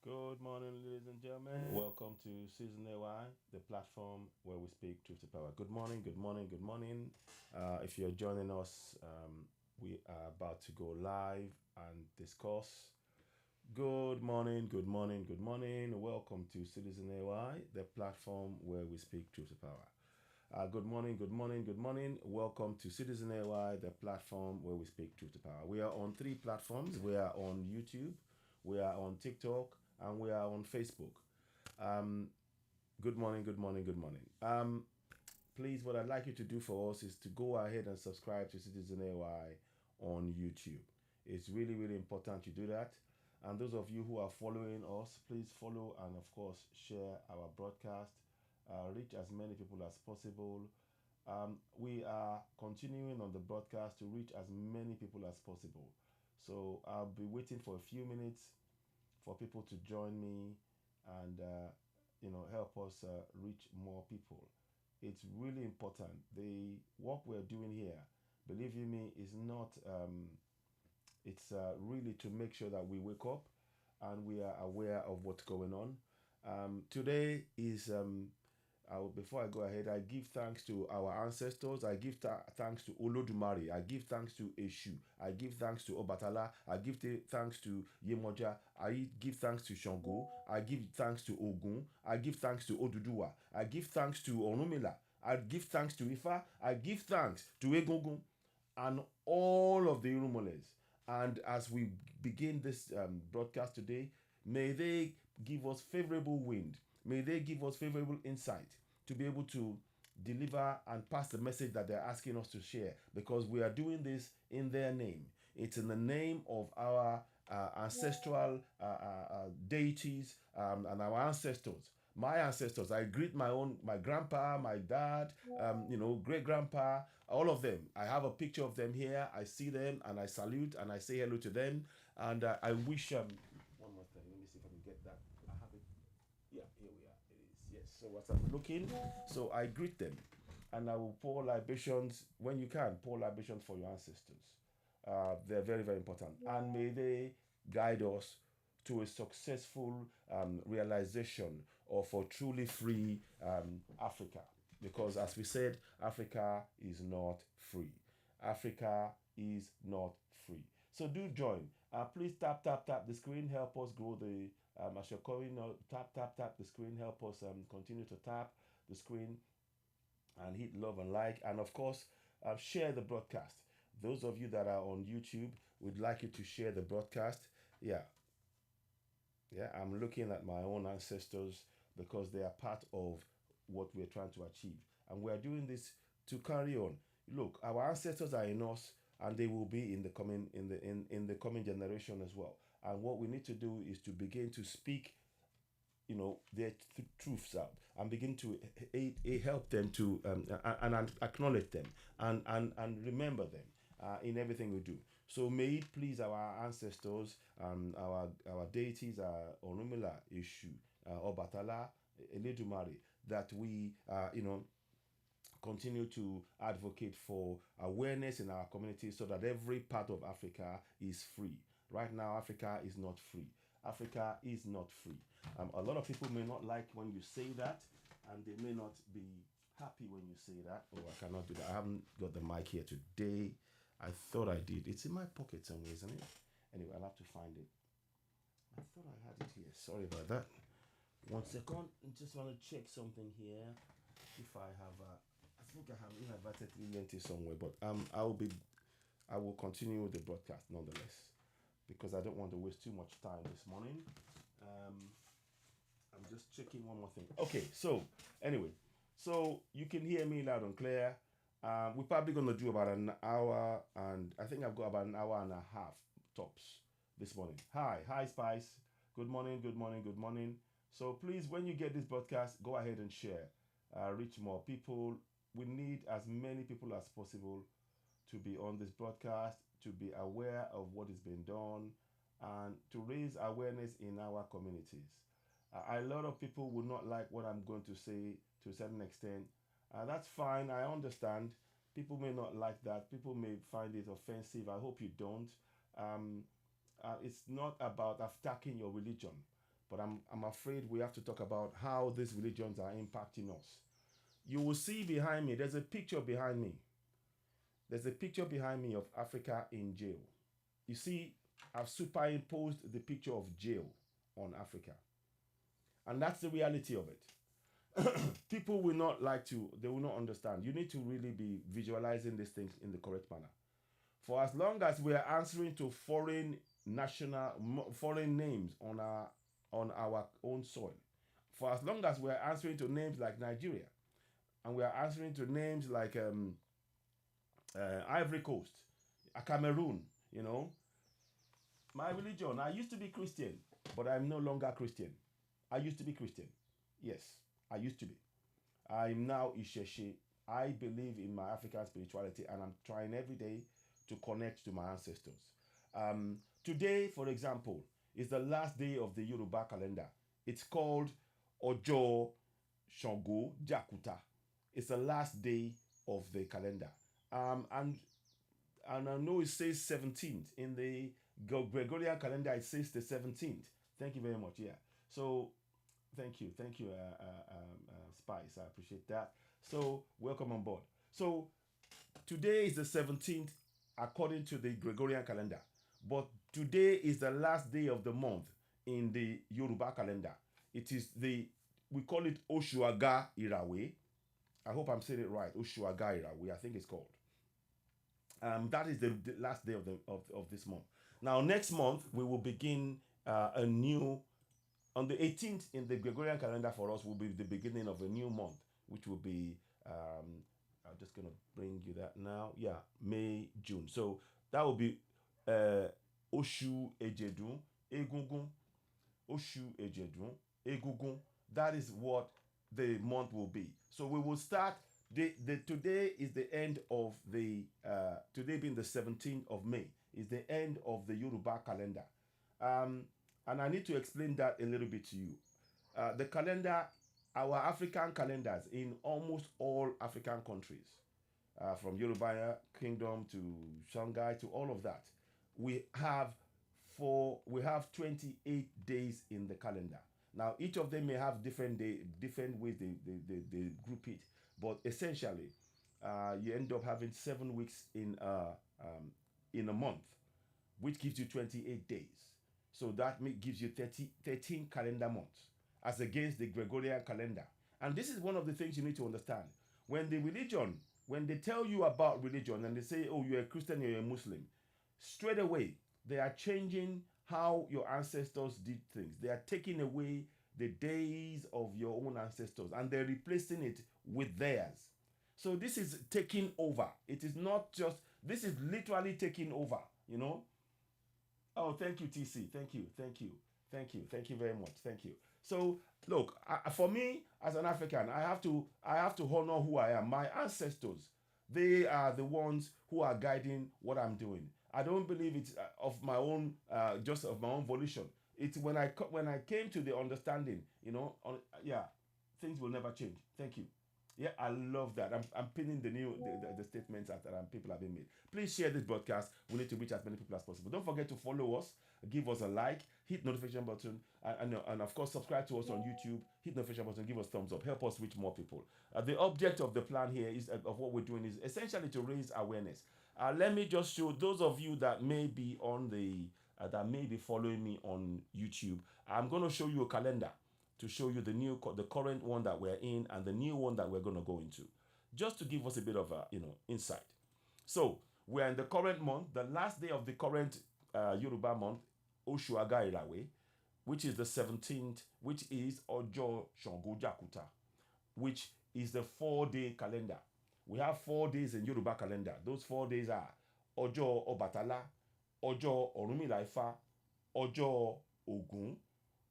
Good morning, ladies and gentlemen. Welcome to Season AY, the platform where we speak truth to power. Good morning, good morning, good morning. If you're joining us, we are about to go live and discuss. Good morning, good morning, good morning. Welcome to Citizen AY, the platform where we speak truth to power. Good morning, good morning, good morning. Welcome to Citizen AY, the platform where we speak truth to power. We are on three platforms. We are on YouTube, we are on TikTok, and we are on Facebook. Good morning, good morning, good morning. Please, what I'd like you to do for us is to go ahead and subscribe to Citizen AY on YouTube. It's really, really important you do that. And those of you who are following us, please follow and, of course, share our broadcast. Reach as many people as possible. We are continuing on the broadcast to reach as many people as possible. So I'll be waiting for a few minutes for people to join me and help us reach more people. It's really important. The work we're doing here, believe you me, is not. It's really to make sure that we wake up and we are aware of what's going on. Today is before I go ahead, I give thanks to our ancestors. I give thanks to Olodumare. I give thanks to Eshu. I give thanks to Obatala. I give thanks to Yemoja. I give thanks to Shango. I give thanks to Ogun. I give thanks to Oduduwa. I give thanks to Onumila. I give thanks to Ifa. I give thanks to Egungun and all of the Irumoles. And as we begin this broadcast today, may they give us favorable wind. May they give us favorable insight to be able to deliver and pass the message that they're asking us to share, because we are doing this in their name. It's in the name of our ancestral deities and our ancestors. My ancestors, I greet my grandpa, my dad, great grandpa, all of them. I have a picture of them here. I see them and I salute and I say hello to them. And I wish one more thing. Let me see if I can get that. I have it. Yeah, here we are. It is. Yes. So as I'm looking, so I greet them, and I will pour libations when you can. Pour libations for your ancestors. They're very, very important, and may they guide us to a successful realization of a truly free Africa. Because, as we said, Africa is not free. Africa is not free. So do join. Please tap, tap, tap the screen. Help us grow the. As you're coming, tap, tap, tap the screen. Help us continue to tap the screen and hit love and like. And of course, share the broadcast. Those of you that are on YouTube, would like you to share the broadcast. Yeah, yeah, I'm looking at my own ancestors because they are part of what we're trying to achieve. And we're doing this to carry on. Look, our ancestors are in us and they will be in the coming in the coming generation as well. And what we need to do is to begin to speak their truths out and begin to help them to and acknowledge them and remember them in everything we do. So may it please our ancestors, our deities, Orunmila, Ishu, Obatala, Eledumare, that we continue to advocate for awareness in our community so that every part of Africa is free. Right now, Africa is not free. Africa is not free. A lot of people may not like when you say that, and they may not be happy when you say that. Oh, I cannot do that. I haven't got the mic here today. I thought I did. It's in my pocket somewhere, isn't it? Anyway, I'll have to find it. I thought I had it here. Sorry about that. One second. I just want to check something here. If I have I think I have inadvertently lent it somewhere, but I will continue with the broadcast nonetheless, because I don't want to waste too much time this morning. I'm just checking one more thing. Okay, so anyway, so you can hear me loud and clear. We're probably going to do about an hour, and I think I've got about an hour and a half tops this morning. Hi, Spice. Good morning, good morning, good morning. So please, when you get this broadcast, go ahead and share. Reach more people. We need as many people as possible to be on this broadcast, to be aware of what is being done, and to raise awareness in our communities. A lot of people will not like what I'm going to say to a certain extent. That's fine, I understand. People may not like that. People may find it offensive. I hope you don't. It's not about attacking your religion, but I'm afraid we have to talk about how these religions are impacting us. You will see behind me, there's a picture behind me. There's a picture behind me of Africa in jail. You see, I've superimposed the picture of jail on Africa. And that's the reality of it. People will not like to, they will not understand. You need to really be visualizing these things in the correct manner. For as long as we are answering to foreign names on our own soil, for as long as we are answering to names like Nigeria, and we are answering to names like Ivory Coast, Cameroon, you know, my religion, I used to be Christian, but I'm no longer Christian. I used to be Christian. Yes, I used to be. I'm now Isheshe. I believe in my African spirituality and I'm trying every day to connect to my ancestors. Today, for example, is the last day of the Yoruba calendar. It's called Ojo Shango Jakuta. It's the last day of the calendar. And I know it says 17th in the Gregorian calendar. It says the 17th. Thank you very much. Yeah. So thank you, Spice. I appreciate that. So welcome on board. So today is the 17th according to the Gregorian calendar, but today is the last day of the month in the Yoruba calendar. It is we call it Oshuaga Irawe. I hope I'm saying it right. Oshuaga Irawe, I think it's called. That is the last day of this month. Now, next month we will begin a new on the 18th in the Gregorian calendar for us will be the beginning of a new month, which will be I'm just gonna bring you that now. Yeah, May, June. So that will be Oshu Ejedun, Egungun, Oshu Ejedun, Egungun. That is what the month will be. So we will start. The today is the end of the today being the 17th of May is the end of the Yoruba calendar. And I need to explain that a little bit to you. The calendar, our African calendars in almost all African countries, from Yoruba Kingdom to Shanghai to all of that, we have we have 28 days in the calendar. Now each of them may have different ways they group it, but essentially, you end up having 7 weeks in a month, which gives you 28 days. So that gives you 13 calendar months as against the Gregorian calendar. And this is one of the things you need to understand. When they tell you about religion and they say, oh, you're a Christian, you're a Muslim, straight away, they are changing how your ancestors did things. They are taking away the days of your own ancestors and they're replacing it with theirs. So this is taking over. It is not just, this is literally taking over, you know? Oh, thank you, TC. Thank you very much. Thank you. So, look, for me as an African, I have to honor who I am. My ancestors, they are the ones who are guiding what I'm doing. I don't believe it's of my own, just of my own volition. It's when I came to the understanding, yeah, things will never change. Thank you. Yeah, I love that. I'm pinning the statements that people have been made. Please share this broadcast. We need to reach as many people as possible. Don't forget to follow us, give us a like, hit notification button, and of course subscribe to us on YouTube. Hit notification button, give us thumbs up, help us reach more people. The object of the plan here is of what we're doing is essentially to raise awareness. Let me just show those of you that may be on that may be following me on YouTube. I'm going to show you a calendar to show you the current one that we're in and the new one that we're going to go into, just to give us a bit of insight. So we're in the current month, the last day of the current Yoruba month, Oshuaga Irawe, which is the 17th, which is Ojo Shango Jakuta, which is the 4-day calendar. We have 4 days in Yoruba calendar. Those 4 days are Ojo Obatala, Ojo Orunmila Ifa, Ojo Ogun,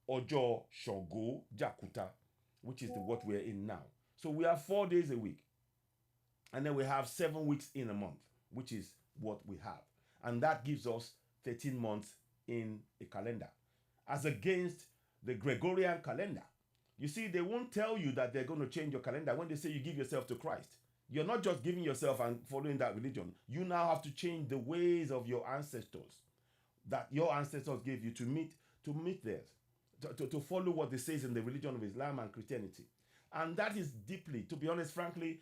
Ojo Shango Jakuta, which is what we're in now. So we have 4 days a week. And then we have 7 weeks in a month, which is what we have. And that gives us 13 months in a calendar. As against the Gregorian calendar. You see, they won't tell you that they're going to change your calendar when they say you give yourself to Christ. You're not just giving yourself and following that religion. You now have to change the ways of your ancestors that your ancestors gave you to meet theirs. to follow what they says in the religion of Islam and Christianity. And that is deeply, to be honest, frankly,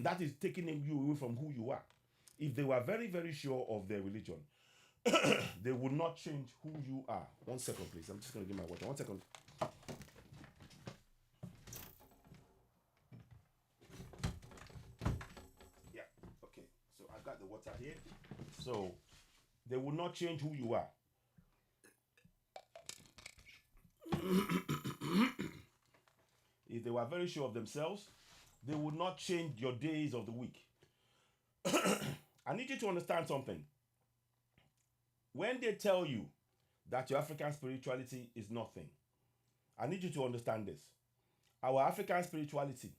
that is taking you away from who you are. If they were very, very sure of their religion, they would not change who you are. 1 second, please. I'm just going to get my water. 1 second. Yeah, okay. So I got the water here. So they will not change who you are. If they were very sure of themselves, they would not change your days of the week. I need you to understand something. When they tell you that your African spirituality is nothing, I need you to understand this. Our African spirituality,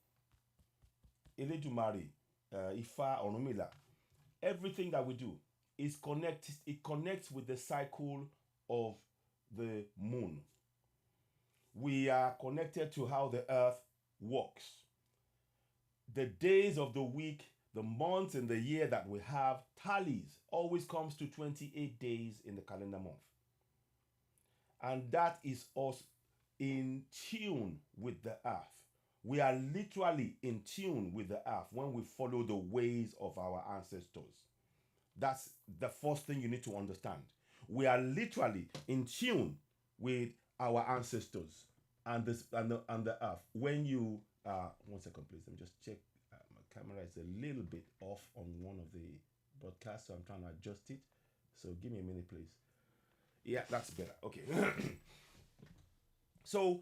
Eledumare, Ifa, Orunmila, everything that we do is it connects with the cycle of the moon. We are connected to how the earth works. The days of the week, the months and the year that we have tallies always comes to 28 days in the calendar month. And that is us in tune with the earth. We are literally in tune with the earth when we follow the ways of our ancestors. That's the first thing you need to understand. We are literally in tune with our ancestors and the earth. When you 1 second, please. Let me just check. My camera is a little bit off on one of the broadcasts, so I'm trying to adjust it. So give me a minute, please. Yeah, that's better. Okay. So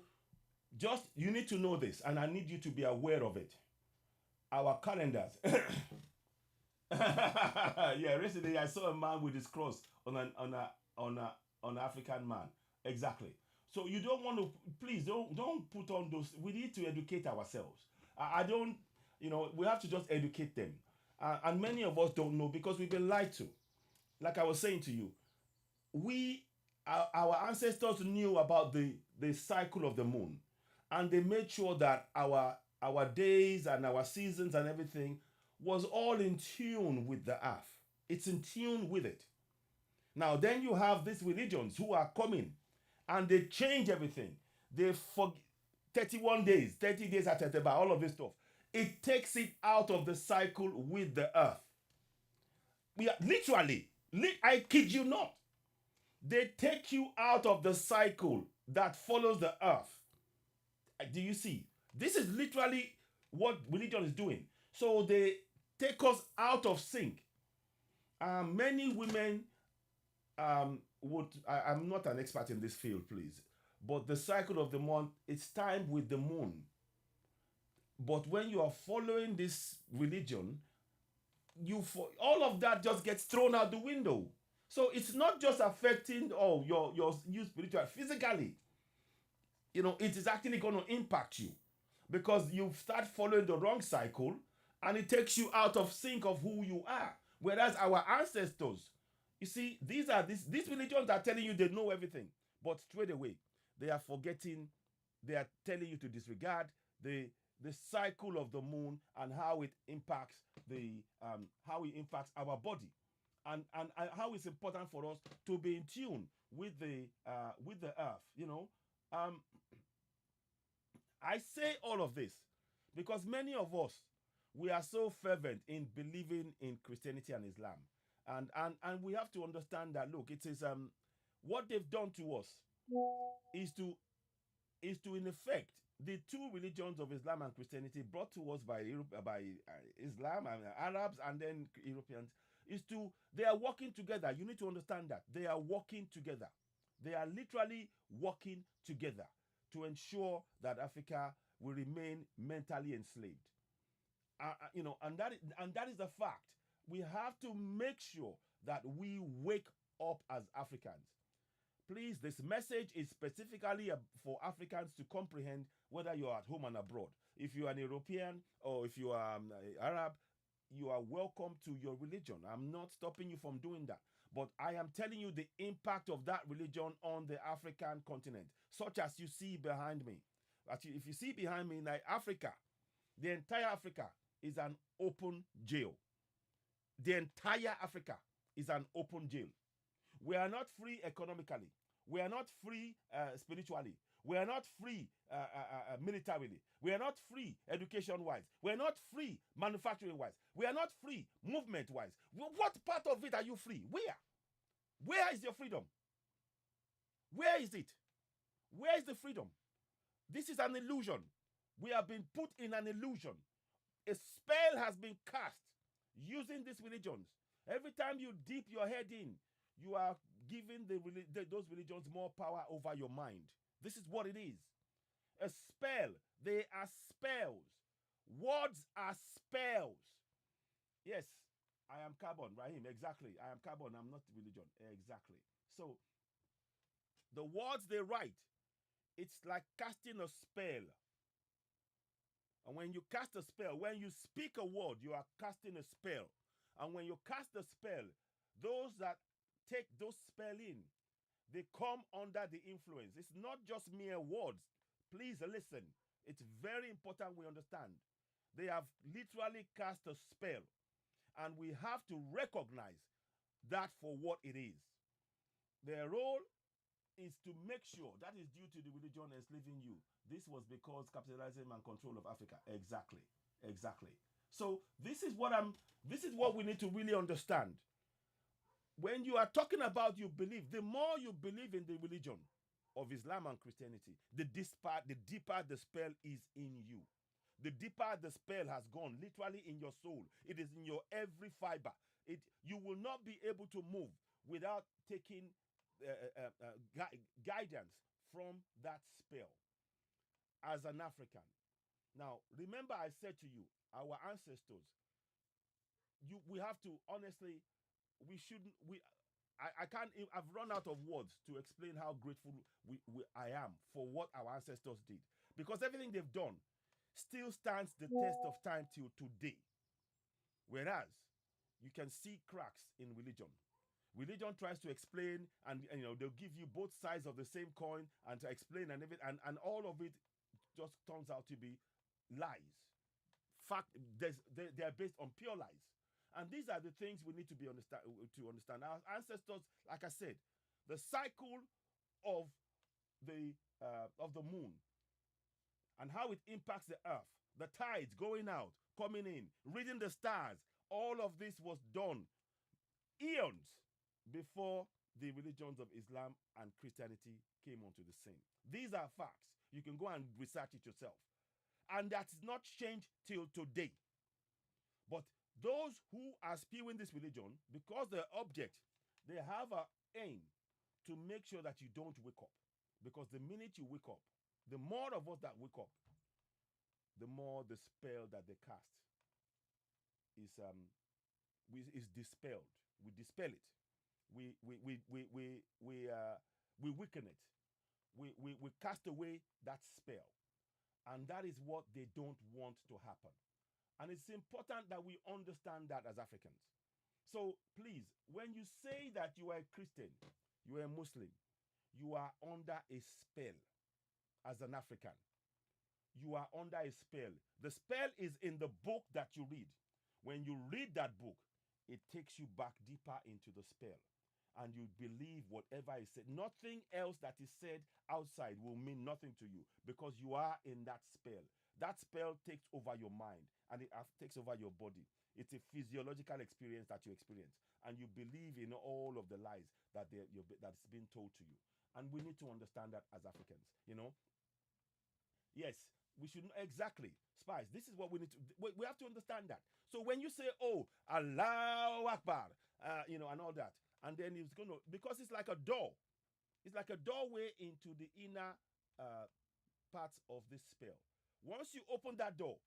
just you need to know this, and I need you to be aware of it. Our calendars. Yeah, recently I saw a man with his cross on an African man. Exactly. So you don't want to, please don't put on those. We need to educate ourselves. I don't, we have to just educate them. And many of us don't know because we've been lied to. Like I was saying to you, our ancestors knew about the cycle of the moon, and they made sure that our days and our seasons and everything was all in tune with the earth. It's in tune with it. Now, then you have these religions who are coming and they change everything. They forget 31 days, 30 days at Teteba, all of this stuff. It takes it out of the cycle with the earth. We are literally, I kid you not, they take you out of the cycle that follows the earth. Do you see? This is literally what religion is doing. So they take us out of sync. Many women I'm not an expert in this field, please, but the cycle of the month, it's timed with the moon. But when you are following this religion, all of that just gets thrown out the window. So it's not just affecting your spiritual physically. It is actually going to impact you because you start following the wrong cycle and it takes you out of sync of who you are. Whereas our ancestors, you see, these religions are telling you they know everything, but straight away they are forgetting. They are telling you to disregard the cycle of the moon and how it impacts our body, and how it's important for us to be in tune with the earth. I say all of this because many of us, we are so fervent in believing in Christianity and Islam. And we have to understand that, look, it is what they've done to us is to in effect the two religions of Islam and Christianity brought to us by Islam and Arabs and then Europeans they are working together. You need to understand that they are working together. They are literally working together to ensure that Africa will remain mentally enslaved. And that is a fact. We have to make sure that we wake up as Africans. Please, this message is specifically for Africans to comprehend, whether you're at home and abroad. If you are an European or if you are Arab, you are welcome to your religion. I'm not stopping you from doing that. But I am telling you the impact of that religion on the African continent, such as you see behind me. If you see behind me, like Africa, the entire Africa is an open jail. The entire Africa is an open jail. We are not free economically. We are not free spiritually. We are not free militarily. We are not free education wise. We are not free manufacturing wise. We are not free movement wise. What part of it are you free? Where? Where is your freedom? Where is it? Where is the freedom? This is an illusion. We have been put in an illusion. A spell has been cast using these religions. Every time you dip your head in, you are giving those religions more power over your mind. This is what it is. A spell. They are spells. Words are spells. Yes, I am carbon, Rahim. Exactly. I am carbon. I'm not religion. Exactly. So, the words they write, it's like casting a spell. And when you cast a spell, when you speak a word, you are casting a spell. And when you cast a spell, those that take those spell in, they come under the influence. It's not just mere words. Please listen. It's very important we understand. They have literally cast a spell. And we have to recognize that for what it is. Their role is to make sure that is due to the religion enslaving you. This was because capitalism and control of Africa. Exactly. Exactly. So this is what we need to really understand. When you are talking about you believe, the more you believe in the religion of Islam and Christianity, the deeper the spell is in you. The deeper the spell has gone, literally in your soul. It is in your every fiber. You will not be able to move without taking guidance from that spell as an African. Now, remember I said to you, our ancestors, we have to honestly, I can't, I've run out of words to explain how grateful I am for what our ancestors did. Because everything they've done still stands the test of time till today. Whereas, you can see cracks in religion. Religion tries to explain, and they'll give you both sides of the same coin and to explain and everything, and all of it just turns out to be lies. Fact, they are based on pure lies, and these are the things we need to understand. Our ancestors, like I said, the cycle of the moon and how it impacts the earth, the tides going out, coming in, reading the stars. All of this was done eons before the religions of Islam and Christianity came onto the scene. These are facts. You can go and research it yourself. And that's not changed till today. But those who are spewing this religion, because their object, they have an aim to make sure that you don't wake up. Because the minute you wake up, the more of us that wake up, the more the spell that they cast is dispelled. We dispel it. We weaken it. We cast away that spell. And that is what they don't want to happen. And it's important that we understand that as Africans. So please, when you say that you are a Christian, you are a Muslim, you are under a spell as an African. You are under a spell. The spell is in the book that you read. When you read that book, it takes you back deeper into the spell. And you believe whatever is said. Nothing else that is said outside will mean nothing to you because you are in that spell. That spell takes over your mind and it takes over your body. It's a physiological experience that you experience. And you believe in all of the lies that's been told to you. And we need to understand that as Africans, Yes, we should exactly. Spice, this is what we need to, we have to understand that. So when you say, oh, Allahu Akbar, and all that, and then it's going to, because it's like a door. It's like a doorway into the inner parts of this spell. Once you open that door,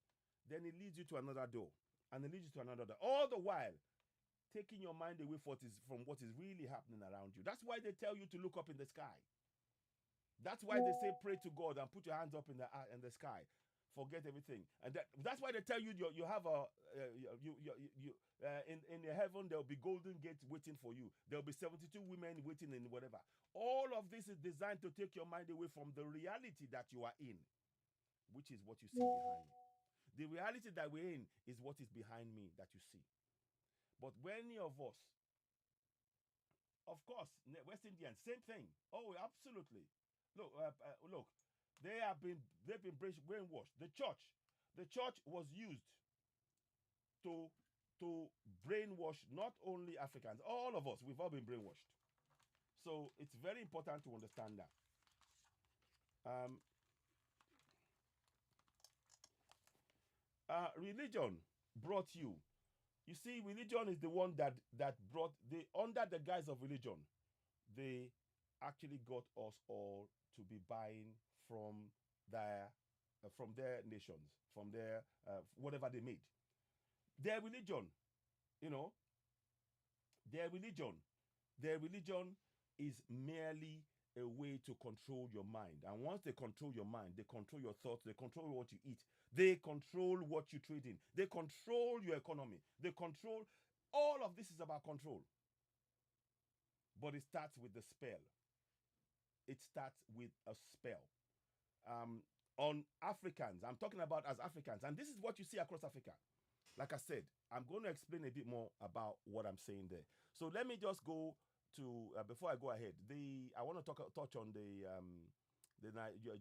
then it leads you to another door. And it leads you to another door. All the while, taking your mind away from what is really happening around you. That's why they tell you to look up in the sky. That's why they say pray to God and put your hands up in the sky. Forget everything. And that's why they tell you you have in the heaven there will be golden gates waiting for you. There will be 72 women waiting in whatever. All of this is designed to take your mind away from the reality that you are in, which is what you see behind you. The reality that we're in is what is behind me that you see. But many of us Of course, West Indians, same thing. Oh, absolutely. Look, they've been brainwashed. The church was used to to brainwash not only Africans, all of us. We've all been brainwashed. So it's very important to understand that. Um, Religion brought you. You see, religion is the one that brought the under the guise of religion. They actually got us all to be buying from their nations, from their whatever they made. Their religion, you know, their religion, their religion is merely a way to control your mind. And once they control your mind, they control your thoughts, they control what you eat, they control what you trade in, they control your economy, they control all of this is about control. But it starts with the spell. It starts with a spell. On Africans, I'm talking about as Africans, and this is what you see across Africa. Like I said, I'm going to explain a bit more about what I'm saying there. So let me just go to before I go ahead. I want to touch on the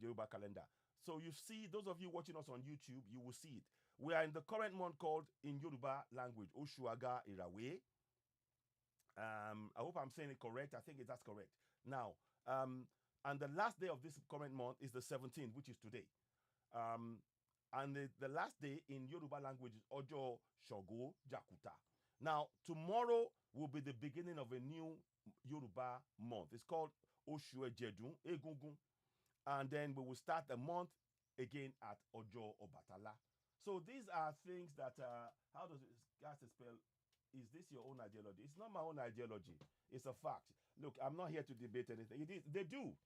Yoruba calendar. So you see, those of you watching us on YouTube, you will see it. We are in the current month called in Yoruba language Oshuaga Irawe. I hope I'm saying it correct. I think that's correct. Now, and the last day of this current month is the 17th, which is today. And the last day in Yoruba language is Ojo Shogo Jakuta. Now, tomorrow will be the beginning of a new Yoruba month. It's called Oshu Ejedun Egungun. And then we will start the month again at Ojo Obatala. So these are things that, how does it spell? Is this your own ideology? It's not my own ideology. It's a fact. Look, I'm not here to debate anything. They do.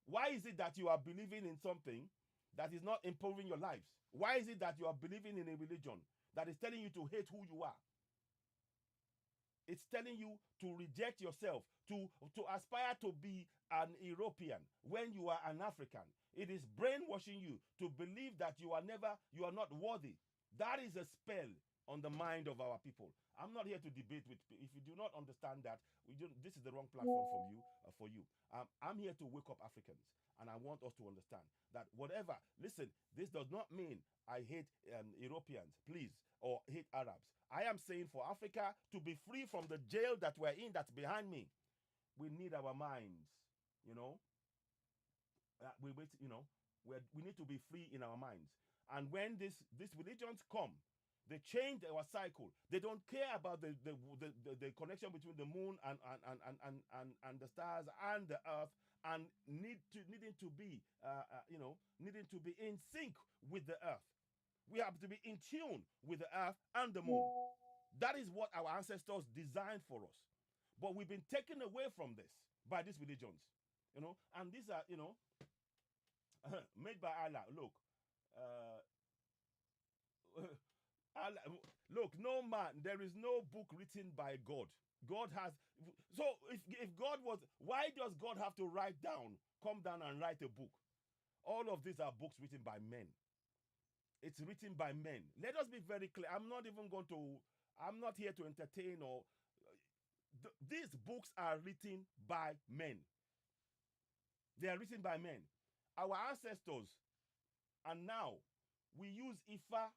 Why is it that you are believing in something that is not improving your lives? Why is it that you are believing in a religion that is telling you to hate who you are? It's telling you to reject yourself, to aspire to be an European when you are an African. It is brainwashing you to believe that you are not worthy. That is a spell on the mind of our people. I'm not here to debate with. If you do not understand that, this is the wrong platform for you. I'm here to wake up Africans, and I want us to understand that whatever. Listen, this does not mean I hate Europeans, please, or hate Arabs. I am saying for Africa to be free from the jail that we're in, that's behind me, we need our minds. You know, we need to be free in our minds. And when these religions come, they change our cycle. They don't care about the connection between the moon and the stars and the earth, and needing to be in sync with the earth. We have to be in tune with the earth and the moon. That is what our ancestors designed for us. But we've been taken away from this by these religions, and these are, made by Allah. Look, look, no man, there is no book written by God. God has, so if God was, why does God have to come down and write a book? All of these are books written by men. It's written by men. Let us be very clear. I'm not here to entertain or, these books are written by men. They are written by men. Our ancestors, and now we use Ifa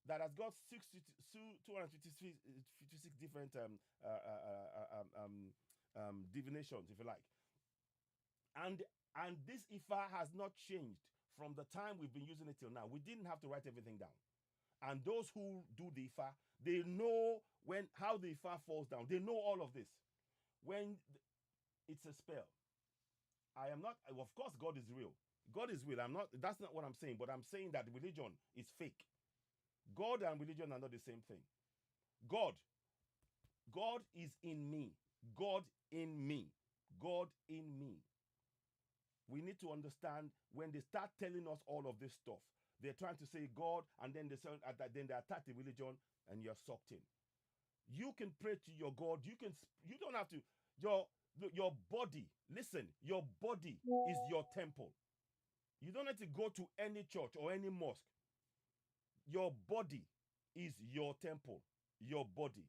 that has got 256 different divinations, if you like. And this Ifa has not changed from the time we've been using it till now. We didn't have to write everything down. And those who do the Ifa, they know how the Ifa falls down. They know all of this. When it's a spell. Of course, God is real. God is real. That's not what I'm saying, but I'm saying that religion is fake. God and religion are not the same thing. God is in me. God in me. God in me. We need to understand when they start telling us all of this stuff, they're trying to say God, and then they attack the religion, and you're sucked in. You can pray to your God. You don't have to. Your body. Listen, your body is your temple. You don't have to go to any church or any mosque. Your body is your temple. Your body.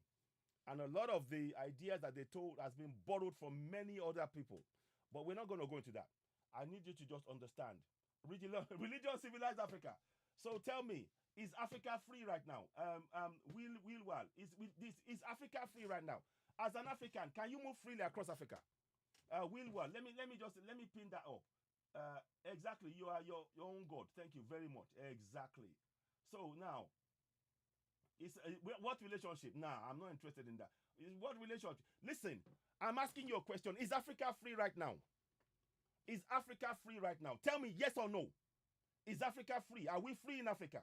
And a lot of the ideas that they told has been borrowed from many other people. But we're not going to go into that. I need you to just understand. Religion civilized Africa. So tell me, is Africa free right now? Is Africa free right now? As an African, can you move freely across Africa? Let me pin that up. Exactly, you are your own God. Thank you very much. Exactly. So now, it's what relationship? Nah, I'm not interested in that. What relationship? Listen, I'm asking you a question. Is Africa free right now? Is Africa free right now? Tell me yes or no. Is Africa free? Are we free in Africa?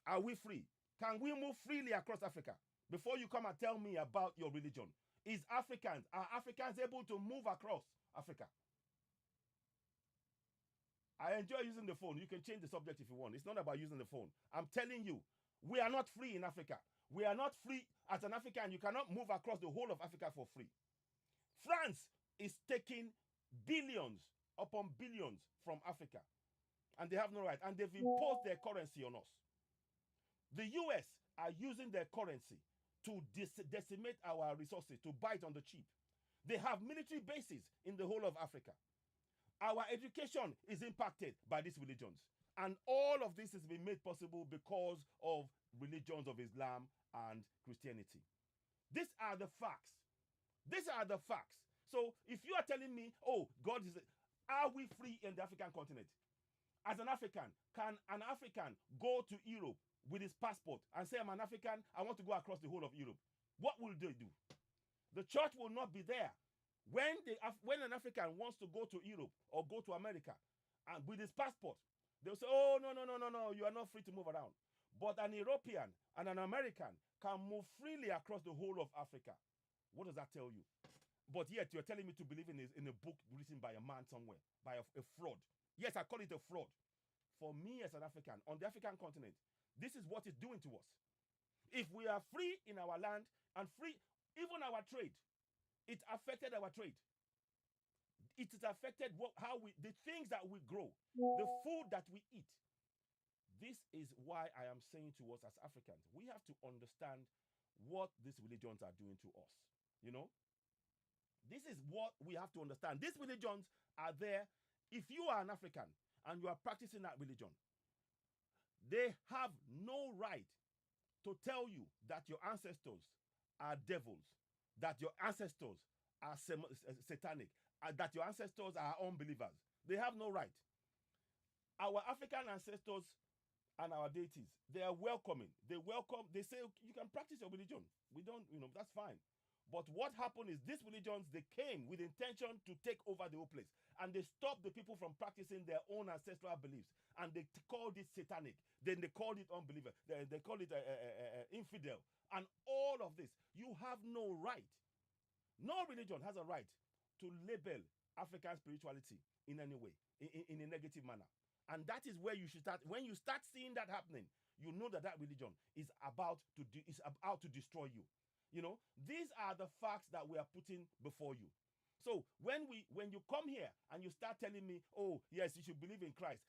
Are we free? Can we move freely across Africa? Before you come and tell me about your religion, are Africans able to move across Africa? I enjoy using the phone. You can change the subject if you want. It's not about using the phone. I'm telling you, we are not free in Africa. We are not free as an African. You cannot move across the whole of Africa for free. France is taking billions upon billions from Africa, and they have no right. And they've imposed their currency on us. The US are using their currency to decimate our resources, to buy it on the cheap. They have military bases in the whole of Africa. Our education is impacted by these religions. And all of this has been made possible because of religions of Islam and Christianity. These are the facts. These are the facts. So if you are telling me, oh, God is, are we free in the African continent? As an African, can an African go to Europe with his passport and say, I'm an African, I want to go across the whole of Europe? What will they do? The church will not be there. When an African wants to go to Europe or go to America and with his passport, they'll say, oh, no, you are not free to move around. But an European and an American can move freely across the whole of Africa. What does that tell you? But yet you're telling me to believe in a book written by a man somewhere, by a fraud. Yes, I call it a fraud. For me as an African, on the African continent, this is what it's doing to us. If we are free in our land and free, even our trade, it affected our trade. It has affected the things that we grow, the food that we eat. This is why I am saying to us as Africans, we have to understand what these religions are doing to us. You know, this is what we have to understand. These religions are there. If you are an African and you are practicing that religion, they have no right to tell you that your ancestors are devils, that your ancestors are satanic, that your ancestors are unbelievers. They have no right. Our African ancestors and our deities, they are welcoming. They say, you can practice your religion. We don't, that's fine. But what happened is these religions, they came with intention to take over the whole place. And they stopped the people from practicing their own ancestral beliefs. And they called it satanic. Then they called it unbeliever. They called it infidel. And all of this. You have no right. No religion has a right to label African spirituality in any way, in a negative manner. And that is where you should start. When you start seeing that happening, you know that religion is about to destroy you. You know, these are the facts that we are putting before you. So when you come here and you start telling me, oh, yes, you should believe in Christ,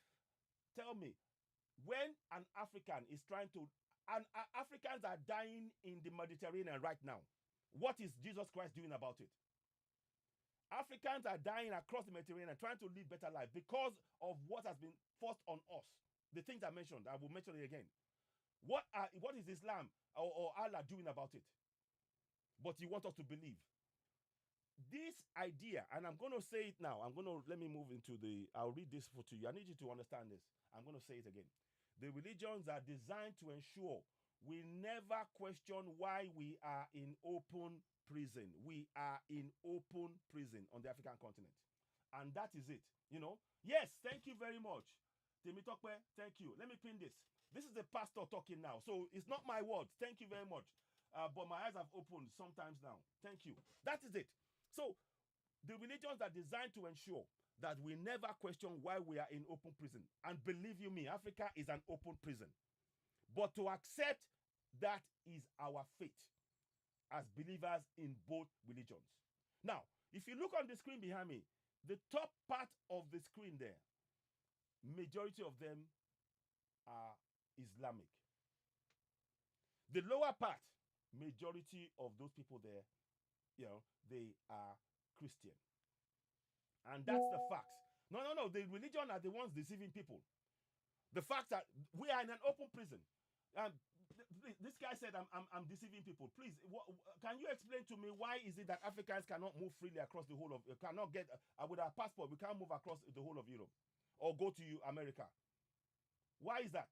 tell me, when an African is trying to, and Africans are dying in the Mediterranean right now, what is Jesus Christ doing about it? Africans are dying across the Mediterranean trying to live better life because of what has been forced on us. The things I mentioned, I will mention it again. What is Islam or Allah doing about it? But you want us to believe. This idea, and I'm going to say it now. Let me move into I'll read this to you. I need you to understand this. I'm going to say it again. The religions are designed to ensure we never question why we are in open prison. We are in open prison on the African continent. And that is it. You know? Yes, thank you very much. Temitokwe, thank you. Let me pin this. This is the pastor talking now. So it's not my words. Thank you very much. But my eyes have opened sometimes now. Thank you. That is it. So the religions are designed to ensure that we never question why we are in open prison. And believe you me, Africa is an open prison. But to accept that is our fate as believers in both religions. Now, if you look on the screen behind me, the top part of the screen there, majority of them are Islamic. The lower part majority of those people there, they are Christian. And that's the facts. No, no, no. The religion are the ones deceiving people. The fact that we are in an open prison. This guy said, I'm deceiving people. Please, can you explain to me why is it that Africans cannot move freely across the whole of, cannot get, with our passport, we can't move across the whole of Europe or go to America? Why is that?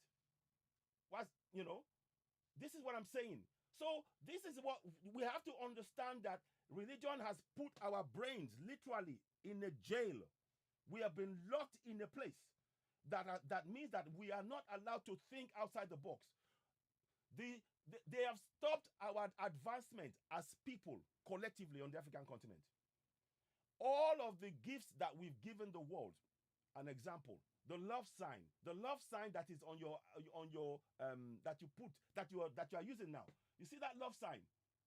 This is what I'm saying. So this is what we have to understand, that religion has put our brains literally in a jail. We have been locked in a place that means that we are not allowed to think outside the box. They have stopped our advancement as people collectively on the African continent. All of the gifts that we've given the world, an example, the love sign that is on your that you are using now. You see that love sign?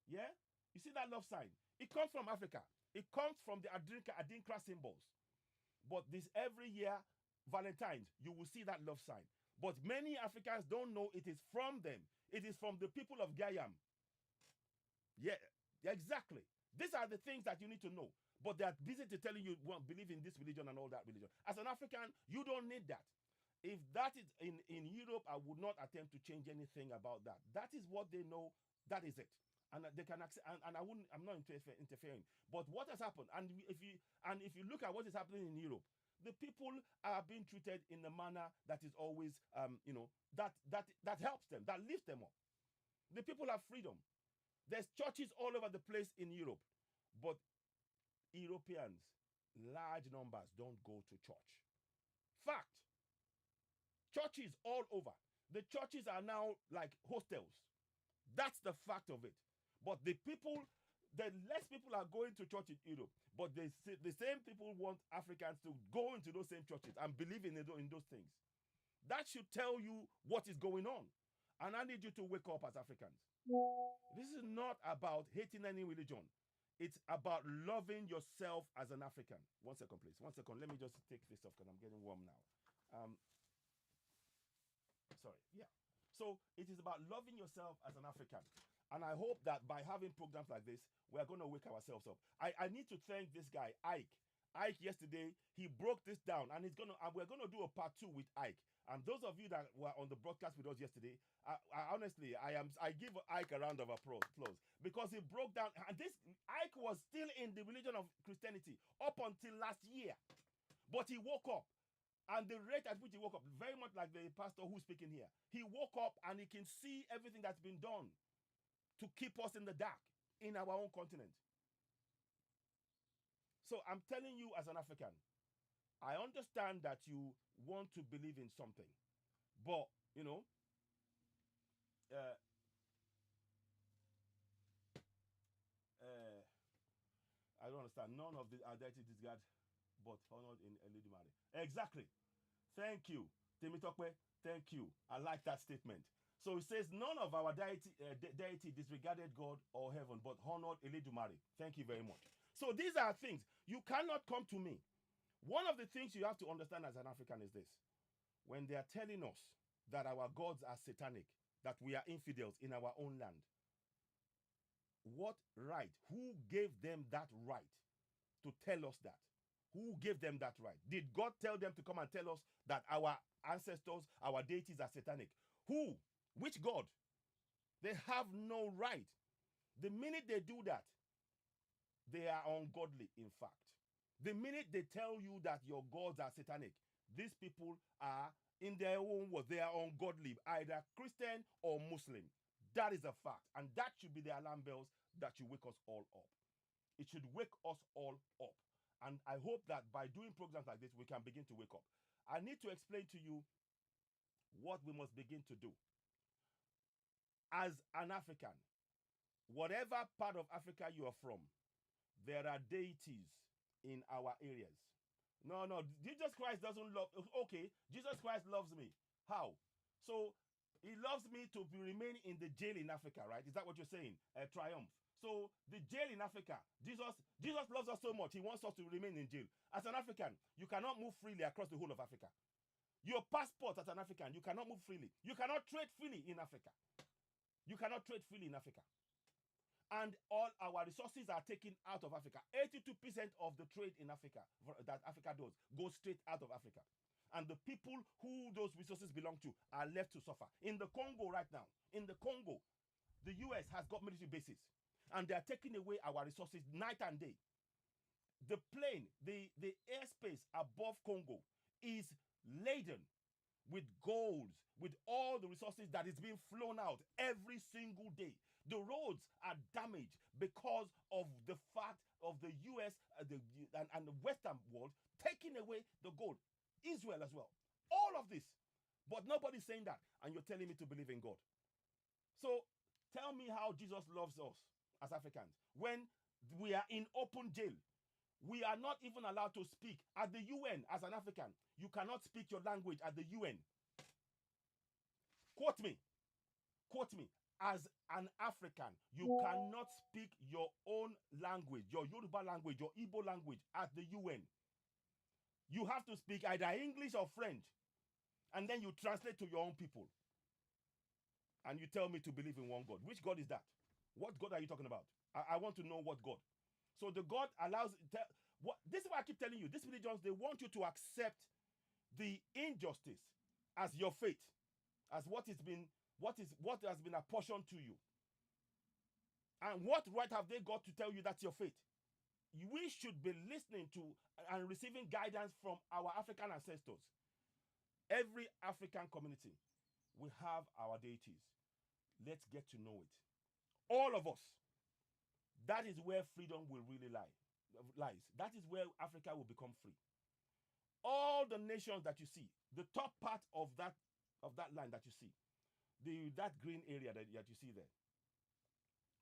Yeah? You see that love sign? It comes from Africa. It comes from the Adinkra symbols. But this every year, Valentine's, you will see that love sign. But many Africans don't know it is from them. It is from the people of Gayam. Yeah, exactly. These are the things that you need to know. But they are busy to telling you, well, believe in this religion and all that religion. As an African, you don't need that. If that is in Europe, I would not attempt to change anything about that. That is what they know. That is it. And they can accept, and I'm not interfering. But what has happened, and if you look at what is happening in Europe, the people are being treated in a manner that is always, that helps them, that lifts them up. The people have freedom. There's churches all over the place in Europe, but Europeans, large numbers, don't go to church. Fact. Churches all over. The churches are now like hostels. That's the fact of it. But the less people are going to church in Europe, but the same people want Africans to go into those same churches and believe in those things. That should tell you what is going on. And I need you to wake up as Africans. This is not about hating any religion. It's about loving yourself as an African. 1 second, please. 1 second. Let me just take this off because I'm getting warm now. Sorry. Yeah. So it is about loving yourself as an African. And I hope that by having programs like this, we are going to wake ourselves up. I need to thank this guy, Ike. Ike, yesterday, he broke this down, and we're going to do a part 2 with Ike. And those of you that were on the broadcast with us yesterday, honestly, I give Ike a round of applause because he broke down. And this Ike was still in the religion of Christianity up until last year, but he woke up. And the rate at which he woke up, very much like the pastor who's speaking here, he woke up and he can see everything that's been done to keep us in the dark in our own continent. So I'm telling you, as an African, I understand that you want to believe in something, but I don't understand. None of the identity is God, but honored in Eledumare. Exactly. Thank you, Temitope. Thank you. I like that statement. So it says, none of our deity disregarded God or heaven, but honored Eledumare. Thank you very much. So these are things. You cannot come to me. One of the things you have to understand as an African is this. When they are telling us that our gods are satanic, that we are infidels in our own land, what right? Who gave them that right to tell us that? Who gave them that right? Did God tell them to come and tell us that our ancestors, our deities are satanic? Who? Which God? They have no right. The minute they do that, they are ungodly, in fact. The minute they tell you that your gods are satanic, these people are, in their own words, they are ungodly, either Christian or Muslim. That is a fact. And that should be the alarm bells that should wake us all up. It should wake us all up. And I hope that by doing programs like this, we can begin to wake up. I need to explain to you what we must begin to do. As an African, whatever part of Africa you are from, there are deities in our areas. No, Jesus Christ doesn't love. Okay, Jesus Christ loves me. How? So he loves me to remain in the jail in Africa, right? Is that what you're saying? Triumph. So the jail in Africa, Jesus loves us so much, he wants us to remain in jail. As an African, you cannot move freely across the whole of Africa. Your passport as an African, you cannot move freely. You cannot trade freely in Africa. You cannot trade freely in Africa. And all our resources are taken out of Africa. 82% of the trade in Africa that Africa does goes straight out of Africa. And the people who those resources belong to are left to suffer. In the Congo right now, in the Congo, the US has got military bases, and they are taking away our resources night and day. The plane, the airspace above Congo is laden with golds, with all the resources that is being flown out every single day. The roads are damaged because of the fact of the US and the Western world taking away the gold. Israel as well. All of this. But nobody's saying that. And you're telling me to believe in God. So tell me how Jesus loves us as Africans when we are in open jail. We are not even allowed to speak at the UN as an African. You cannot speak your language at the UN. Quote me. Quote me. As an African, you cannot speak your own language, your Yoruba language, your Igbo language at the UN. You have to speak either English or French, and then you translate to your own people. And you tell me to believe in one God. Which God is that? What God are you talking about? I want to know what God. So the God allows. This is why I keep telling you. These religions, they want you to accept the injustice as your fate, as what has been apportioned to you. And what right have they got to tell you that's your fate? We should be listening to and receiving guidance from our African ancestors. Every African community, we have our deities. Let's get to know it. All of us. That is where freedom will really lies. That is where Africa will become free. All the nations that you see, the top part of that line that you see, that green area that you see there,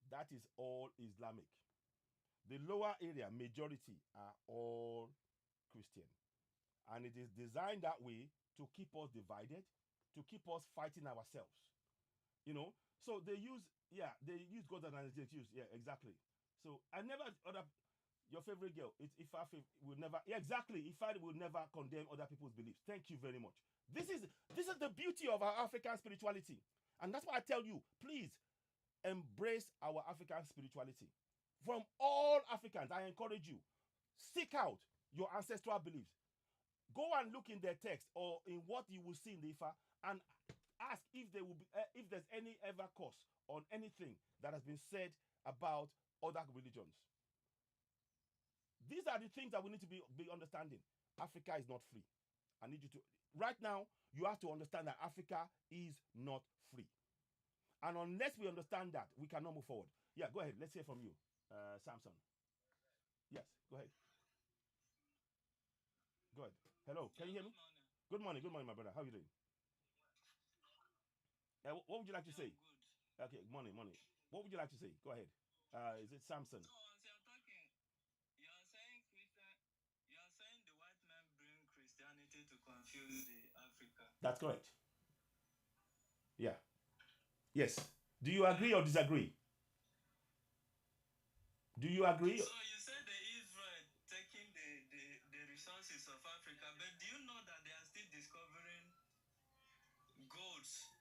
that is all Islamic. The lower area, majority, are all Christian. And it is designed that way to keep us divided, to keep us fighting ourselves. You know? So they use God and they use, exactly. So I never, your favorite girl, Ifa will never, exactly, Ifa will never condemn other people's beliefs. Thank you very much. This is the beauty of our African spirituality. And that's why I tell you, please, embrace our African spirituality. From all Africans, I encourage you, seek out your ancestral beliefs. Go and look in their text or in what you will see in the Ifa and ask if there will be, if there's any ever course on anything that has been said about other religions. These are the things that we need to be understanding. Africa is not free. I need you to, right now, you have to understand that Africa is not free. And unless we understand that, we cannot move forward. Yeah, go ahead. Let's hear from you, Samson. Yes, go ahead. Go ahead. Hello, can you hear me? Good morning, my brother. How are you doing? What would you like to say? Okay, morning. What would you like to say? Go ahead. Is it Samson? So, as you're talking, you're saying the white men bring Christianity to confuse the Africa. That's correct. Yeah. Yes. Do you agree or disagree? Do you agree? So you said the Israel taking the resources of Africa, but do you know that they are still discovering golds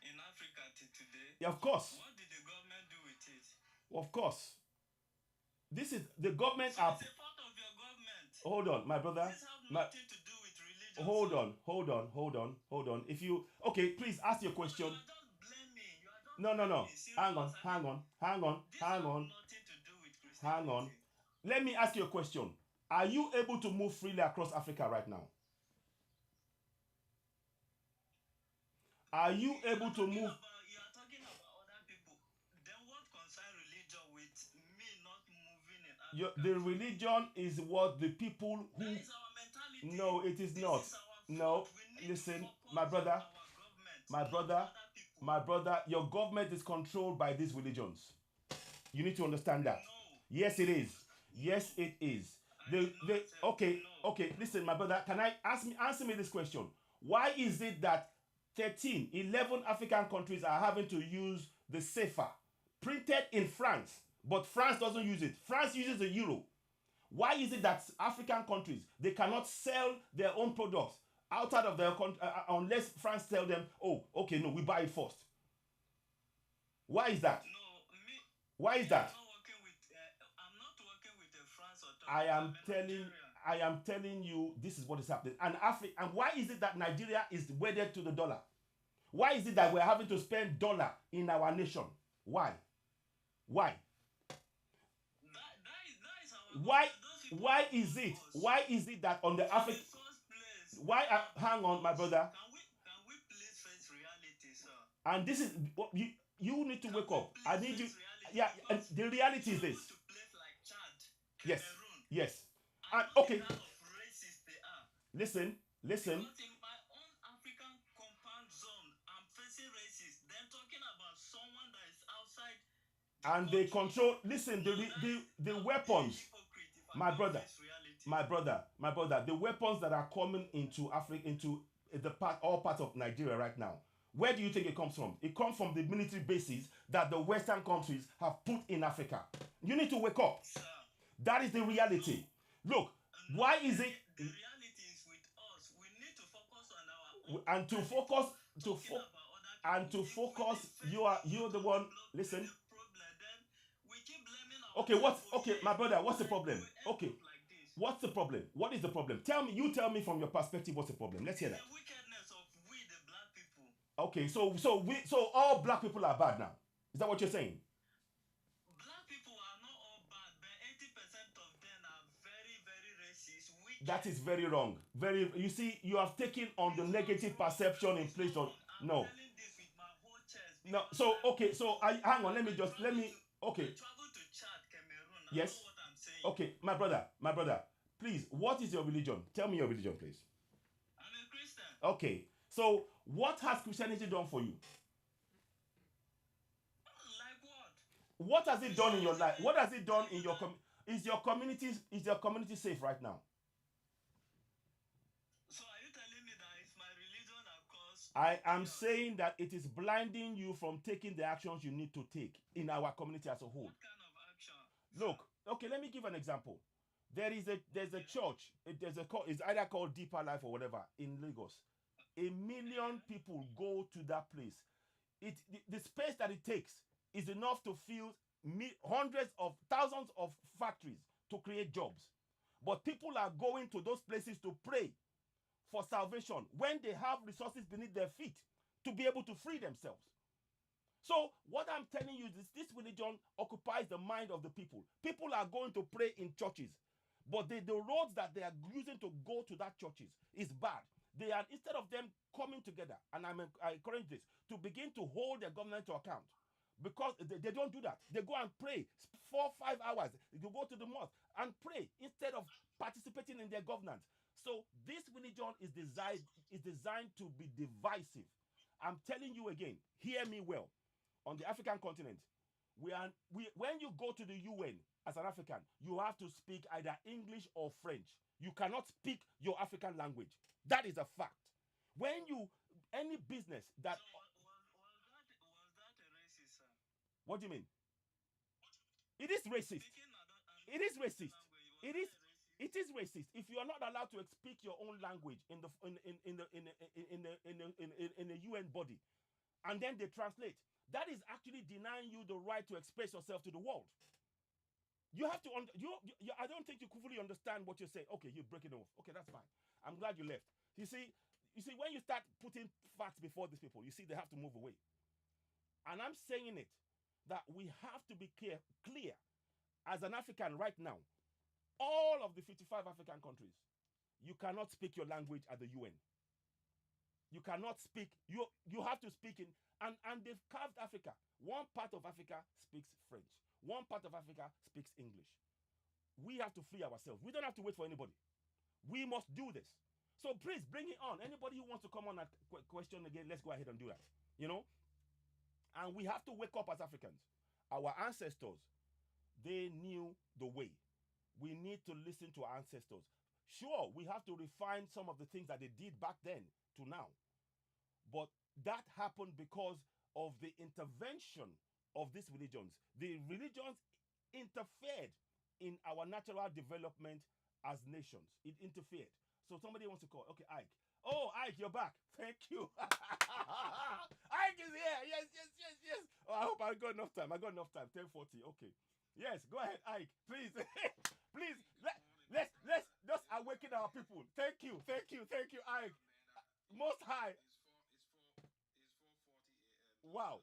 in Africa today? Yeah, of course. What did the government do with it? Of course. This is the government. So it's a part of your government. Hold on, my brother. This has nothing to do with religion. Hold on. If you please ask your question. You are just blaming. You are just No. Hang on. This has nothing to do with Christianity. Hang on. Let me ask you a question. Are you able to move freely across Africa right now? Are you able to move? You are talking about other people. Then what concern religion with me not moving in Africa? The religion is what the people who. That is our mentality. No, it is not. No, listen, my brother, your government is controlled by these religions. You need to understand that. No. Yes, it is. Yes, it is. Okay. Listen, my brother, can I answer me this question? Why is it that 11 African countries are having to use the CFA printed in France, but France doesn't use it? France uses the euro. Why is it that African countries, they cannot sell their own products outside of their country unless France tell them, oh, okay, no, we buy it first? Why is that? No, Why is that? I'm not working with a France authority. I am telling you, this is what is happening. And why is it that Nigeria is wedded to the dollar? Why is it that we're having to spend dollar in our nation? Why? Why? Why is it? Why is it that on the African? Why? Hang on, my brother. Can we please face reality, sir? And this is what you need to wake up. I need you. Yeah, and the reality is this. To place like Chad, Yes. Cameroon, Yes. and Okay. the kind of racist they are. Listen. Because in my own African compound zone, I'm facing racists. Then talking about someone that is outside. And they control. Listen, the weapons. My brother. The weapons that are coming into Africa, into all parts of Nigeria right now. Where do you think it comes from? It comes from the military bases that the Western countries have put in Africa. You need to wake up. Sir, that is the reality. Look, why is it? The reality is with us. We need to focus on our and to focus. You're the one. Listen. Okay, my brother, what's the problem? Okay. What's the problem? What is the problem? You tell me from your perspective what's the problem. Let's hear that. The wickedness of we, the black people. Okay, so all black people are bad now. Is that what you're saying? Black people are not all bad, but 80% of them are very, very racist. Wicked. That is very wrong. You see, you have taken on the negative perception in place of no. I'm telling this with my whole chest. No, hang on, let me okay. I travel to Chad, Cameroon. I Yes. know what I'm saying. Okay, my brother, please, what is your religion? Tell me your religion, please. I'm a Christian. Okay, so what has Christianity done for you? Like what? What has it done in your life? What has it done in your Is your community safe right now? So are you telling me that it's my religion that caused? I am saying that it is blinding you from taking the actions you need to take in our community as a whole. What kind of action? Look, okay, let me give an example. There's a church. It's either called Deeper Life or whatever in Lagos. 1 million people go to that place. The space that it takes is enough to fill hundreds of thousands of factories to create jobs. But people are going to those places to pray for salvation when they have resources beneath their feet to be able to free themselves. So what I'm telling you is this religion occupies the mind of the people. People are going to pray in churches, but the roads that they are using to go to that churches is bad. They are, instead of them coming together, and I encourage this, to begin to hold their government to account. Because they don't do that. They go and pray 4-5 hours. You go to the mosque and pray instead of participating in their governance. So this religion is designed to be divisive. I'm telling you again, hear me well. On the African continent, when you go to the UN as an African, you have to speak either English or French. You cannot speak your African language. That is a fact. When any business that... So was that a racist, sir? What do you mean? It is racist. It is racist. It is racist. If you are not allowed to speak your own language in the UN body, and then they translate, that is actually denying you the right to express yourself to the world. You have to I don't think you fully understand what you're saying. Okay, you're breaking off. Okay, that's fine. I'm glad you left. You see, when you start putting facts before these people, you see they have to move away. And I'm saying it that we have to be clear as an African right now. All of the 55 African countries, you cannot speak your language at the UN. You cannot speak. You have to speak in, and they've carved Africa. One part of Africa speaks French. One part of Africa speaks English. We have to free ourselves. We don't have to wait for anybody. We must do this. So please bring it on. Anybody who wants to come on and question again, let's go ahead and do that. You know? And we have to wake up as Africans. Our ancestors, they knew the way. We need to listen to our ancestors. Sure, we have to refine some of the things that they did back then to now. But that happened because of the intervention of these religions. The religions interfered in our natural development as nations. It interfered. So somebody wants to call. Okay, Ike. Oh, Ike, you're back. Thank you. Ike is here. Yes. Oh, I hope I got enough time. 10:40. Okay. Yes, go ahead, Ike. Please, please let's just awaken our people. Thank you, Ike. Most high. It's 4:40 a.m. Wow.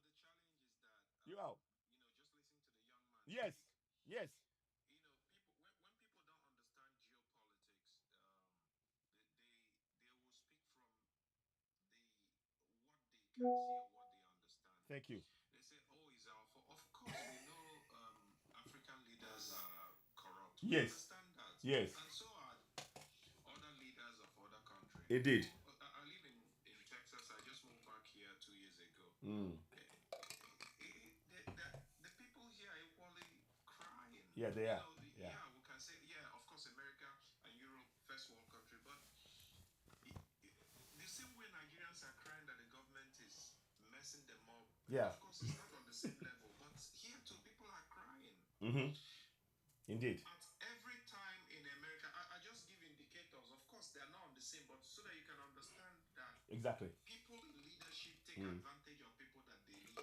So the challenge is that Wow. just listen to the young man Yes. speak. Yes. People when people don't understand geopolitics, they will speak from what they can see or what they understand. Thank you. They say, "Oh, it's our fault." Of course, we know African leaders are corrupt. We Yes. understand that. Yes. And so are other leaders of other countries. Indeed. I live in Texas. I just moved back here 2 years ago. The people here are equally crying. Yeah, they are. Yeah, we can say, yeah, of course, America and Europe, first world country, but the same way Nigerians are crying that the government is messing them up. Yeah. Of course, it's not on the same level, but here too, people are crying. Indeed. At every time in America, I just give indicators. Of course, they are not on the same, but so that you can understand that Exactly. people in leadership take advantage of people that they lead.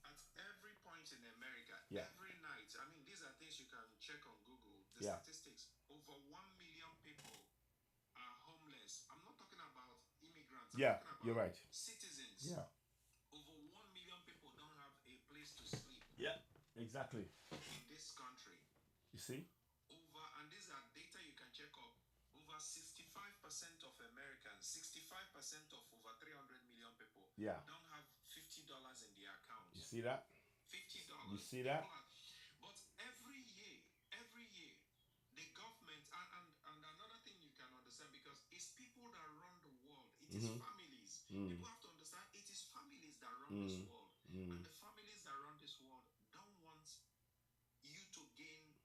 At every point in America, every night, I mean, these are things you can check on Google. The statistics: over 1 million people are homeless. I'm not talking about immigrants. I'm talking about you're right. citizens. Yeah. Over 1 million people don't have a place to sleep. Yeah. Exactly. In this country. You see? And these are data you can check up. Over 65% of Americans, 65% of over 300 million people don't have $50 in their accounts. You see that? $50. You see that? But every year, the government, and another thing you can understand, because it's people that run the world. It is families. People have to understand it is families that run this world. And the families that run this world don't want you to gain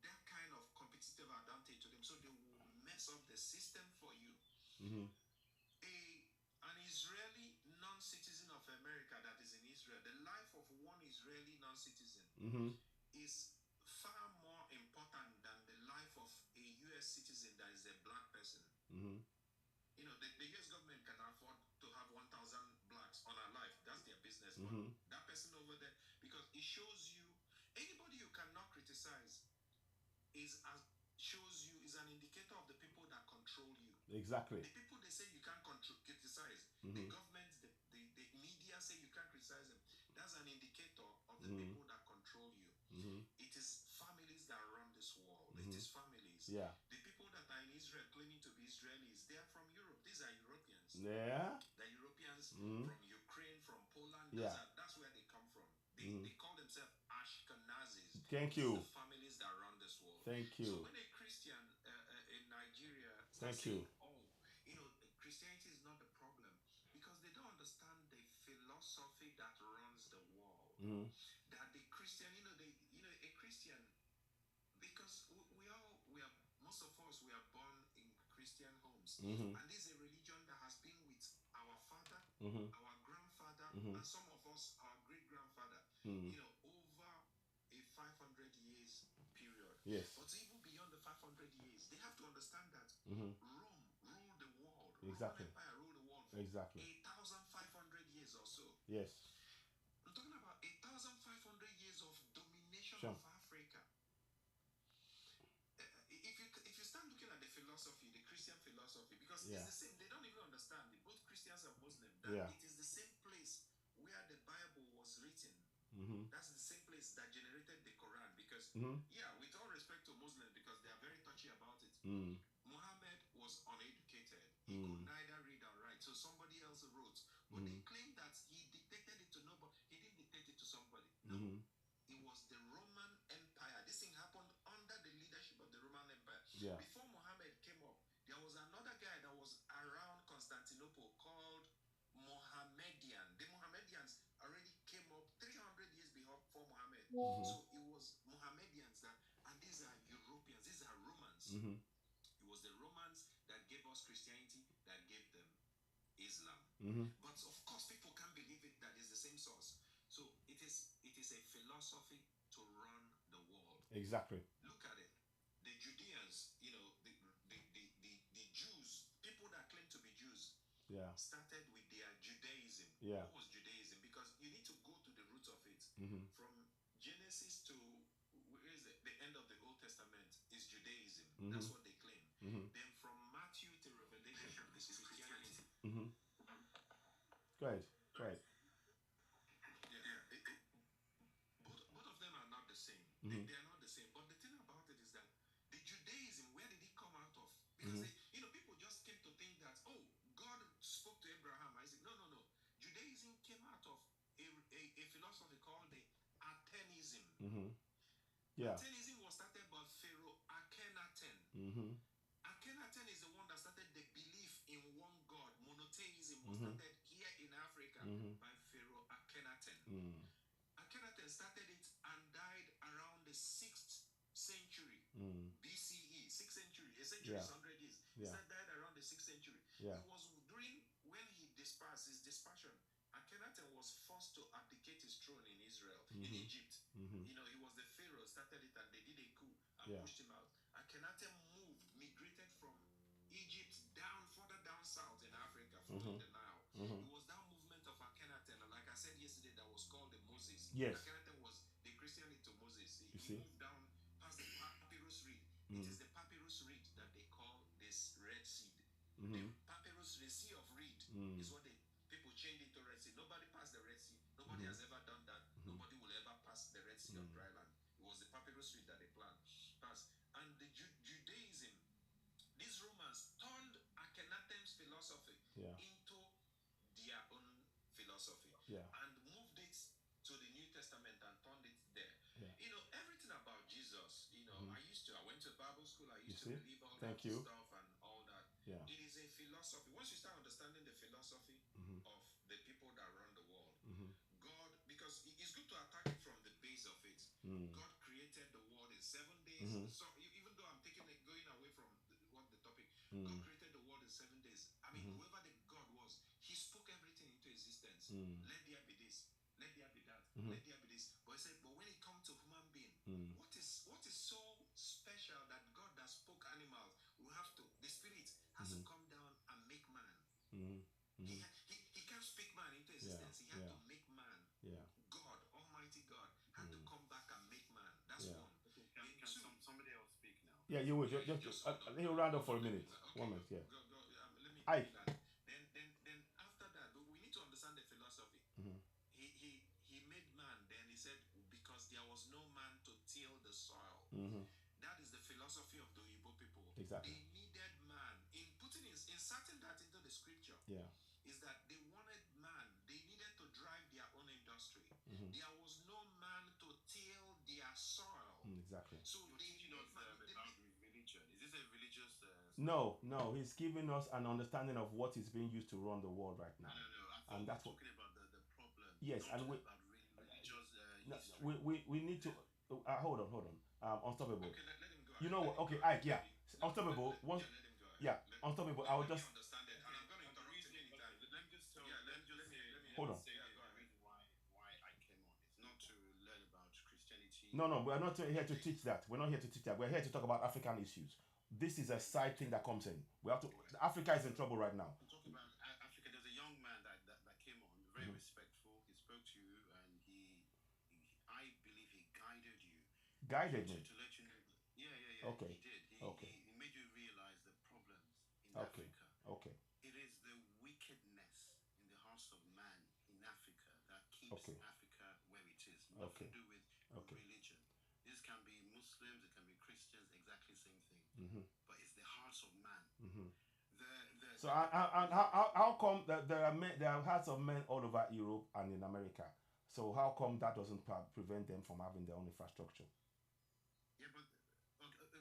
that kind of competitive advantage to them. So they will mess up the system for you. An Israeli non-citizen of America that is in Israel, the life of one Israeli non-citizen is far more important than the life of a U.S. citizen that is a black person. The U.S. government can afford to have 1,000 blacks on our life. That's their business. But that person over there, because it shows you, anybody you cannot criticize shows you is an indicator of the people that control you. Exactly. The people they say you can't criticize, the government, the media say you can't criticize them. That's an indicator of the people that control you. It is families that run this world. It is families. Yeah. The people that are in Israel claiming to be Israelis, they are from Europe. These are Europeans. Yeah. The Europeans from Ukraine, from Poland. That's where they come from. They call themselves Ashkenazis. Thank you. The families that run this world. Thank you. So when a Christian in Nigeria saying, Christianity is not the problem, because they don't understand the philosophy that runs the world. That the Christian, a Christian, because most of us, we are born in Christian homes, and this is a religion that has been with our father, our grandfather, and some of us, our great grandfather, over a 500 years period. Yes. But even beyond the 500 years, they have to understand that Rome ruled the world. Exactly. Roman Empire ruled the world for 1,500 years or so. Yes. I'm talking about 1,500 years of domination Sure. of Africa. If you start looking at the philosophy, the Christian philosophy, because it's the same, they don't even understand it, both Christians and Muslims, that it is the same place where the Bible was written. That's the same place that generated the Quran, because with all respect to Muslims, because they are very touchy about it, Muhammad was uneducated. He could neither read or write, so somebody else wrote. But they claim that he dictated it to nobody. He didn't dictate it to somebody. No, it was the Roman Empire. This thing happened under the leadership of the Roman Empire. Yeah. Before Muhammad came up, there was another guy that was around Constantinople called Mohammedan. The Mohammedans already came up 300 years before Muhammad. So it was Mohammedans and these are Europeans, these are Romans. It was the Romans that gave us Christianity, that gave them Islam. But of course, people can't believe it that it's the same source. So it is a philosophy to run the world. Exactly. Look at it. The Judeans, the Jews, people that claim to be Jews, started with their Yeah. What was Judaism? Because you need to go to the roots of it. From Genesis to where is it? The end of the Old Testament is Judaism. That's what they claim. Then from Matthew to Revelation is Christianity. Go ahead. Go ahead. Both of them are not the same. They are not the same. But the thing about it is that the Judaism, where did it come out of? Because people just came to think that, oh, God spoke to Abraham, Isaac. No, no, no. Judaism came out of a philosophy called the Athenism. Yeah. Athenism was started by Pharaoh Akhenaten. Akhenaten is the one that started the belief in one God. Monotheism was started here in Africa by Pharaoh Akhenaten. Akhenaten started it and died around the 6th century BCE. 6th century. A century is 100 years. He died around the 6th century. Yeah. It was during when he dispersed his dispersion. Akhenaten was forced to abdicate his throne in Israel, in Egypt. He was the pharaoh, started it, and they did a coup and pushed him out. Akhenaten migrated from Egypt further down south in Africa, following the Nile. It was that movement of Akhenaten, like I said yesterday, that was called the Moses. Yes. Akhenaten was the Christianity to Moses. He see? moved down past the papyrus reed. It is the papyrus reed that they call this Red Sea. The papyrus, the Sea of Reed, is what people changed it to Red Sea. Nobody passed the Red Sea. Nobody has ever done that. Nobody will ever pass the Red Sea of dry land. It was the papyrus reed that they passed. And the Judaism, these Romans turned Akhenaten's philosophy into their own philosophy and moved it to the New Testament and turned it there. Everything about Jesus, I went to Bible school, I used to believe all that stuff and all that. Yeah. It is a philosophy. Once you start understanding the philosophy of the people that run the world, God, because it's good to attack it from the base of it. God created the world in 7 days. So even though I'm going away from what the topic, God created the world in 7 days. I mean, whoever the God was, he spoke everything into existence. Let there be this, let there be that, let there be this. But he said, but when it comes to human being, what is so special that God that spoke animals the spirit has to come down and make man. He can't speak man into existence. He had to make man. God, Almighty God, had to come back and make man. That's one. Okay, can somebody else speak now? Yeah, you would. Just he'll round up for a minute. Okay. 1 minute, yeah. Let me Aye. that. Then after that, we need to understand the philosophy. He made man. Then he said because there was no man to till the soil. That is the philosophy of the Igbo people. Exactly. They needed man. Inserting that into the scripture. Is that they wanted man. They needed to drive their own industry. There was no man to till their soil. Exactly. So You're teaching us about religion. Is this a religious? No. He's giving us an understanding of what is being used to run the world right now. No. I And that's we're talking about the problem. Yes, and about religious history. We need to hold on. Unstoppable. Okay, let him go. You know what? Okay, Ike, yeah. Unstoppable. Once, let him go. yeah, unstoppable. I will just understand it, and I'm going to interrupt him anytime. Let me just tell. Let me hold on. Say the reason why I came on. It's not to learn about Christianity. No, we are not here to teach that. We're not here to teach that. We're here to talk about African issues. This is a side thing that comes in. We have to. Africa is in trouble right now. I'm talking about Africa. There's a young man that came on, very respectful. He spoke to you, and I believe he guided you. Guided me. To let you know. Yeah. Okay. He did. Okay. He made you realize the problems in Okay. Africa. Okay. It is the wickedness in the hearts of man in Africa that keeps Africa where it is. Nothing to do with religion. This can be Muslims, it can be Christians, exactly the same thing. But it's the hearts of man. So how come that there are hearts of men all over Europe and in America? So how come that doesn't prevent them from having their own infrastructure? Yeah, but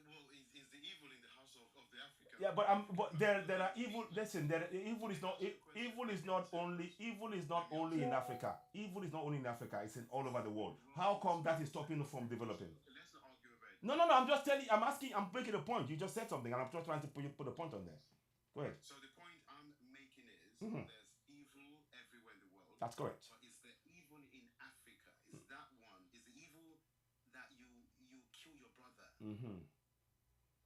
well, is the evil in the house of the African? Yeah, but there are evil. Listen, evil is not only in Africa. Evil is not only in Africa. It's in all over the world. How come that is stopping you from developing? Let's not argue about it. No. I'm just telling. I'm asking. I'm breaking the point. You just said something, and I'm just trying to put a point on there. Go ahead. So the point I'm making is there's evil everywhere in the world. That's correct. But is the evil in Africa? Is that one? Is the evil that you kill your brother?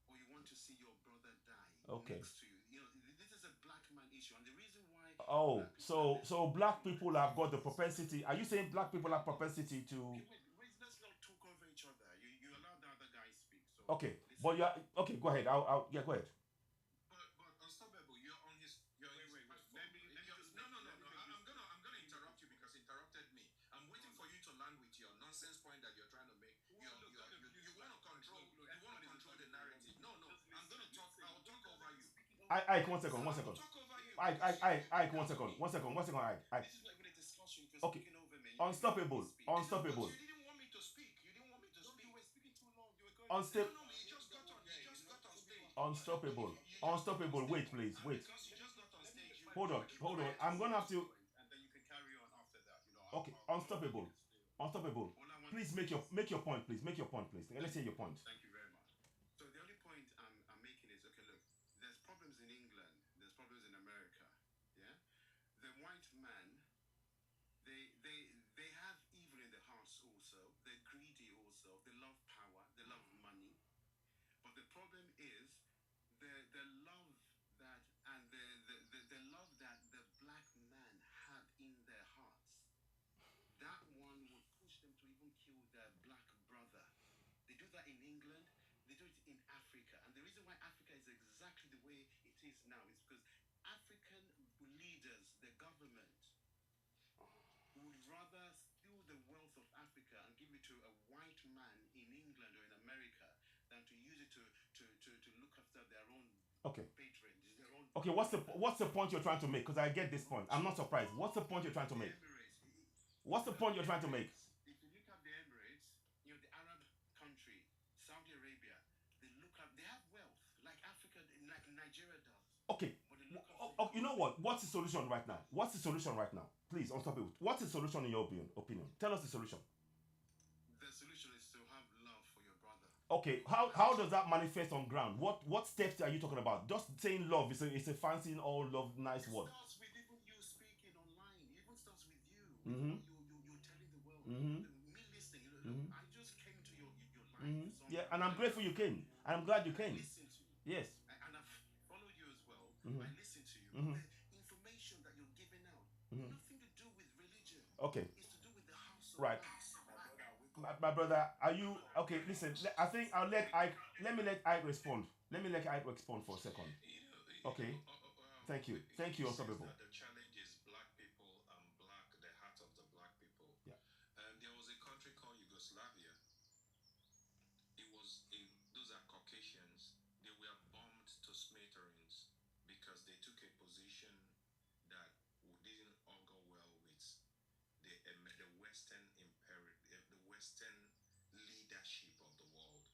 Or you want to see your brother die Okay. next to you? This is a black man issue, and the reason why Oh, so black people have got the propensity. Are you saying black people have propensity to? Let's not talk over each other. You allow the other guy speak. So Okay, but you're okay. Go ahead. I'll yeah. Go ahead. But Unstoppable, you're on his. You're wait, wait. Let me just no. I'm gonna interrupt you because interrupted me. I'm waiting for you to land with your nonsense point that you're trying to make. You want to control. You want to control the narrative. No. I'm gonna talk. I'll talk over you. I 1 second. 1 second. Talk over you. I 1 second. 1 second. 1 second. I. This is not even a discussion. If you're Okay. speaking over me, Unstoppable. Unstoppable. You didn't want me to speak. You were speaking too long. You were going. Unstable. No. You just got on. You just got on stage. Unstoppable. Unstoppable. Wait, please. Wait. Because you just got on stage. Hold on. I'm gonna have to. and then you can carry on after that. Okay. Unstoppable. Unstoppable. Please make your point. Please make your point. Please. Let's hear your point. Thank you very much. So the only point I'm making is okay. Look, there's problems in England. There's problems in America. Yeah, the white man. They have evil in their hearts also. They're greedy also. They love power. They love money. But the problem is the love that and the love that the black man have in their hearts. That one would push them to even kill their black brother. They do that in England. They do it in Africa. And the reason why Africa is exactly the way it is now is because African leaders, the government, would rather steal the wealth of Africa and give it to a white man in England or in America than to use it to look after their own patrons. Okay, what's the point you're trying to make? Because I get this point. I'm not surprised. What's the point you're trying to make? What's the point you're trying to make? If you look at the Emirates, the Arab country, Saudi Arabia, they have wealth like Africa, like Nigeria does. Okay. You know what? What's the solution right now? Please, Unstoppable. What's the solution in your opinion? Tell us the solution. The solution is to have love for your brother. Okay, how does that manifest on ground? What steps are you talking about? Just saying love is a fancy all love nice word. It starts with even you speaking online. It even starts with you. Mm-hmm. You're telling the world. Mm-hmm. Me listening. Mm-hmm. I just came to your life. Mm-hmm. Yeah, and I'm grateful you came. I'm glad you came. I listened to you. Yes. And I've followed you as well. Mm-hmm. I listened to you. Mm-hmm. The information that you're giving out, Mm-hmm. nothing to do with religion. Okay. It's to do with the house of Right. God. My brother, are you okay? Listen, I think I'll let Ike. Let me let Ike respond. Let me let Ike respond for a second. Okay. Thank you, Unstoppable. The challenge is black people and the heart of the black people. Yeah. There was a country called Yugoslavia. Those are Caucasians. They were bombed to smithereens because they took a position that didn't augur well with the Western leadership of the world.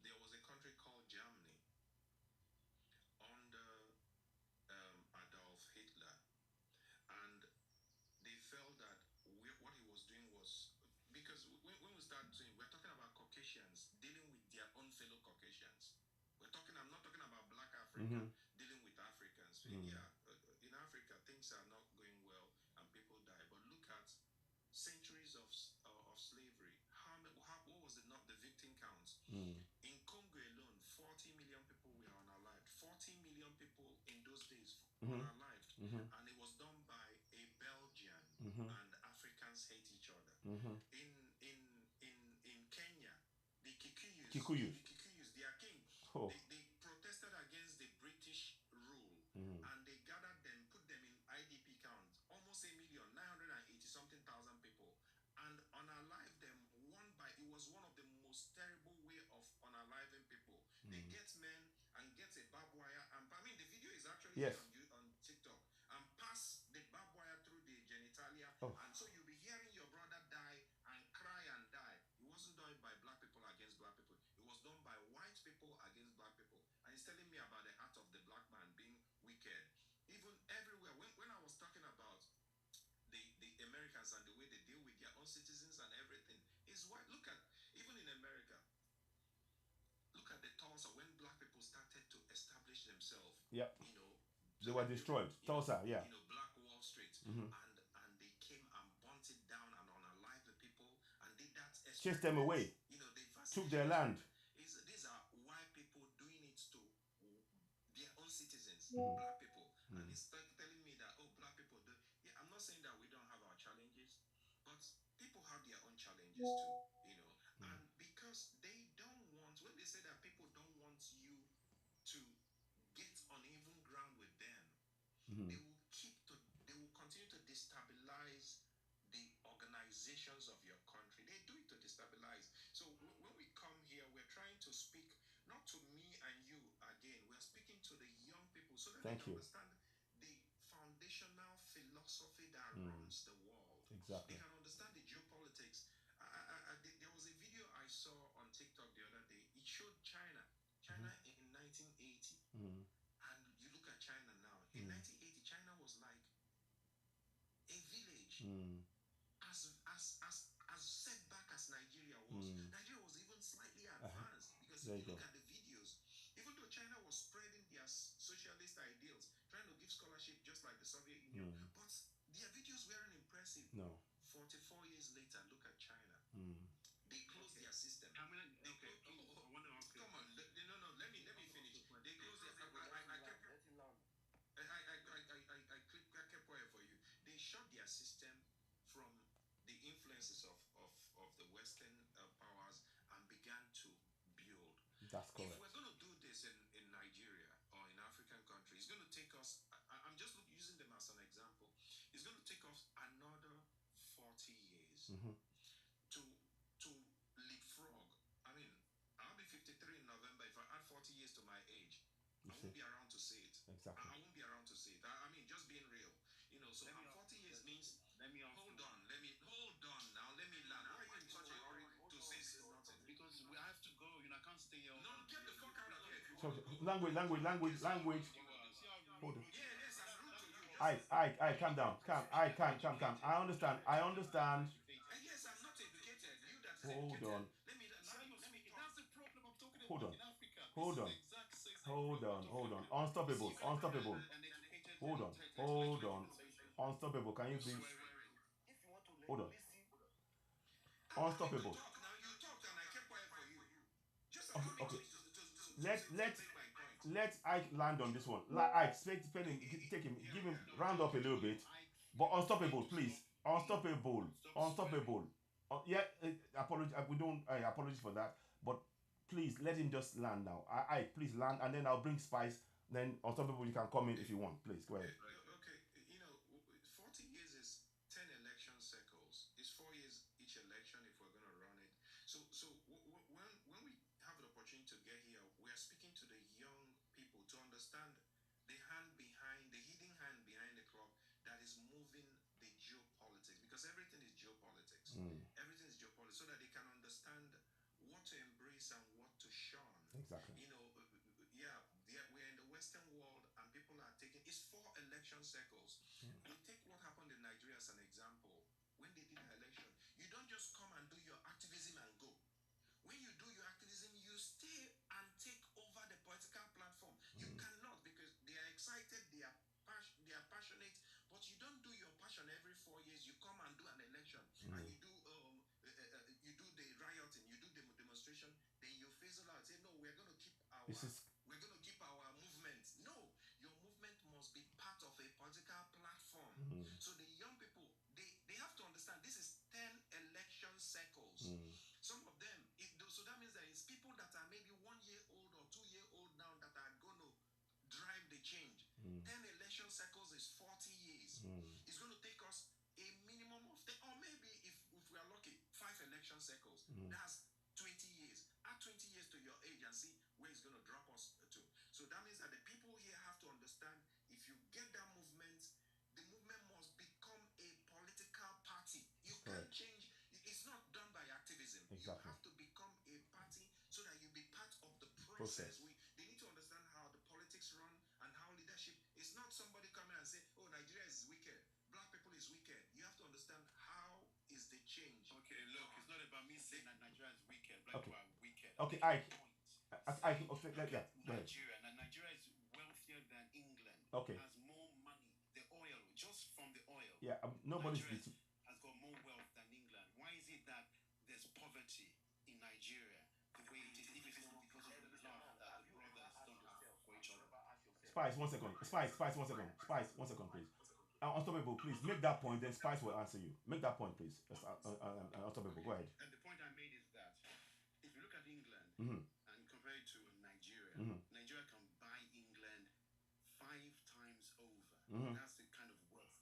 There was a country called Germany under Adolf Hitler, and they felt that what he was doing was because when we start saying we're talking about Caucasians dealing with their own fellow Caucasians. I'm not talking about black Africa dealing with Africans. Yeah, in Africa things are not going well and people die. But look at centuries of slavery. What was the victim count? In Congo alone, 40 million people were unalived. 40 million people in those days unalived, and it was done by a Belgian. And Africans hate each other. In Kenya, the Kikuyus, their king, they protested against the British rule, and they gathered them, put them in IDP count, almost 1,980,000 something people, and unalived them it was one of the most terrible way of unaliving people. They get men and get a barbed wire, and the video is actually on TikTok, and pass the barbed wire through the genitalia, and so you'll be hearing your brother die and cry and die. It wasn't done by black people against black people. It was done by white people against black people. And he's telling me about the heart of the black man being wicked. Even everywhere, when I was talking about the Americans and the way they deal with their own citizens and everything, is why look at even in America. Look at the Tulsa when black people started to establish themselves. Yep. They were destroyed. Tulsa, yeah. Black Wall Street, and they came and burnt it down and unalived the people and did that. Chased them away. Took their land. These are white people doing it to their own citizens, black people. and he's telling me that, oh, black people do. Yeah, I'm not saying that we don't have our challenges, but people have their own challenges too. And because they don't want, when they say that people don't want you to get on even ground with them, they will continue to destabilize the organizations of your country. They do it to destabilize. So when we come here, we're trying to speak not to me and you again. We're speaking to the young people so that they can understand the foundational philosophy that runs the world. Exactly. They can understand the geopolitics. There was a video I saw on TikTok the other day. It showed China in 1980. And you look at China now. In 1980, China was like a village. As set back as Nigeria was. Nigeria was even slightly advanced because if you look at the videos, even though China was spreading their socialist ideals, trying to give scholarship just like the Soviet Union, but their videos weren't impressive. No. 44 years later, look at China. They closed their system. Come on, let me finish. They closed their. I kept quiet for you. They shut their system from the influences of the Western powers and began to build. That's correct. If we're going to do this in Nigeria or in African countries, it's going to take us. I'm just using them as an example. It's going to take us another 40 years to leapfrog. I mean, I'll be 53 in November. If I add 40 years to my age, I won't be around to see it. Exactly. I won't be around to see it. I mean, just being real. So 40 years means. Hold on now. Let me land. Why are you in such a hurry to say nothing? Because we have to go. I can't stay here. No, get the fuck out of here. So language. Hold on. Yes, I'm rude to you. I calm down. Calm. I understand. Yes, I'm not educated. You that's Hold educated. on. Let me That's the problem I'm talking Hold about on. in Africa. Hold on. Hold on. Unstoppable. Hold on. Unstoppable. Can you please? Hold on. Unstoppable. Now you talked and I kept quiet for you. Just allow me to Let Ike land on this one. Ike, take him, give him round up a little bit. But unstoppable, please. Unstoppable. Apologies for that. But please let him just land now. Ike, please land, and then I'll bring Spice. Then unstoppable, you can come in if you want. Please go ahead. Okay, 40 years is 10 election cycles. It's 4 years each election if we're going to run it. So when we have the opportunity to get here, we are speaking to the young people to understand the hidden hand behind the clock that is moving the geopolitics, because everything is geopolitics. Everything is geopolitics, so that they can understand what to embrace and what to shun. Exactly. We're in the Western world and people are taking. It's 4 election cycles. We take what happened in Nigeria as an example. When they did the election, you don't just come and do your activism and go. When you do your activism, you stay and take over the political platform. You cannot, because they are excited, they are passionate, but you don't do your passion every 4 years. You come and do an election and you do the rioting, you do the demonstration, then you fizzle out. Say no, we're going to keep our movement. No, your movement must be part of a political platform. So the young people, they have to understand this is 10 election cycles. Some of them, so that means that it's people that are maybe 1 year old or 2 year old now that are going to drive the change. 10 election cycles is 40 years. It's going to take us a minimum of 10, or maybe if we are lucky, 5 election cycles. That's 20 years. Add 20 years to your age and see where it's going to drop us to. So that means that the people here have to understand, if you get that movement, the movement must become a political party. You can't change. It's not done by activism. Exactly. You have to become a party so that you be part of the process. They need to understand how the politics run and how leadership. It's not somebody coming and say, oh, Nigeria is wicked, black people is wicked. You have to understand how is the change. Okay, look, it's not about me saying that Nigeria is wicked, black people are wicked. Okay, Nigeria is wealthier than England. Okay. Has more money. The oil, just from the oil. Yeah, nobody's Nigeria has got more wealth than England. Why is it that there's poverty in Nigeria the way it is? If it's not because of the love that the brothers don't have for each other. So Spice, 1 second. Spice, 1 second. Spice, 1 second, please. Unstoppable, please make that point. Then Spice will answer you. Make that point, please. Unstoppable, go ahead. And the point I made is that if you look at England Mm-hmm. and compare it to Nigeria, Mm-hmm. Nigeria can buy England 5 times over. Mm-hmm. That's the kind of wealth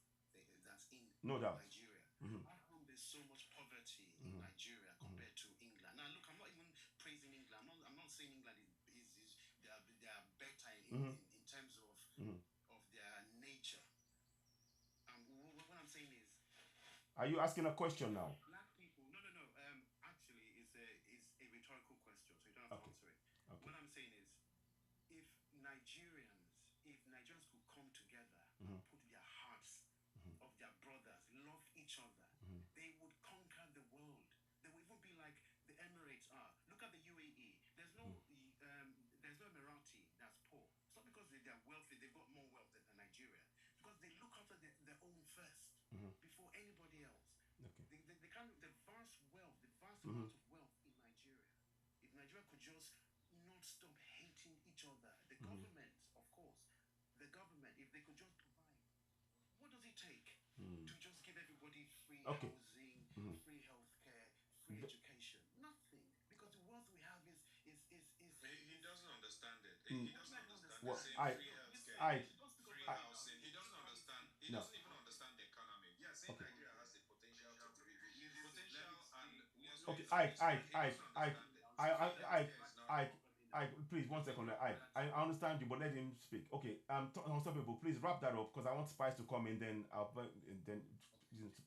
that's in No doubt. Nigeria. Mm-hmm. How come there's so much poverty in Nigeria compared to England? Now, look, I'm not even praising England. I'm not saying England is they are better in terms of their nature. What I'm saying is, are you asking a question now? Black people, no. Actually, it's a rhetorical question, so you don't have to answer it. Okay. What I'm saying is, if Nigerians could come together, put their hearts of their brothers, love each other, they would conquer the world. They would even be like the Emirates are. Look at the UAE. There's no Emirati that's poor. It's not because they're wealthy. They've got more wealth than Nigeria. Because they look after their own first before anybody else. Okay. The vast amount of wealth in Nigeria. If Nigeria could just not stop hating each other, the government, of course, if they could just provide, what does it take to just give everybody free housing, free healthcare, free education? Nothing, because the wealth we have is. He doesn't understand it. He doesn't understand Well, free healthcare, free housing. He doesn't understand. He doesn't even understand the economy. Yeah, saying Nigeria has the potential to be potential and okay, Ike, please 1 second. I understand you, but let him speak. Okay, Unstoppable, please wrap that up because I want Spice to come in. Then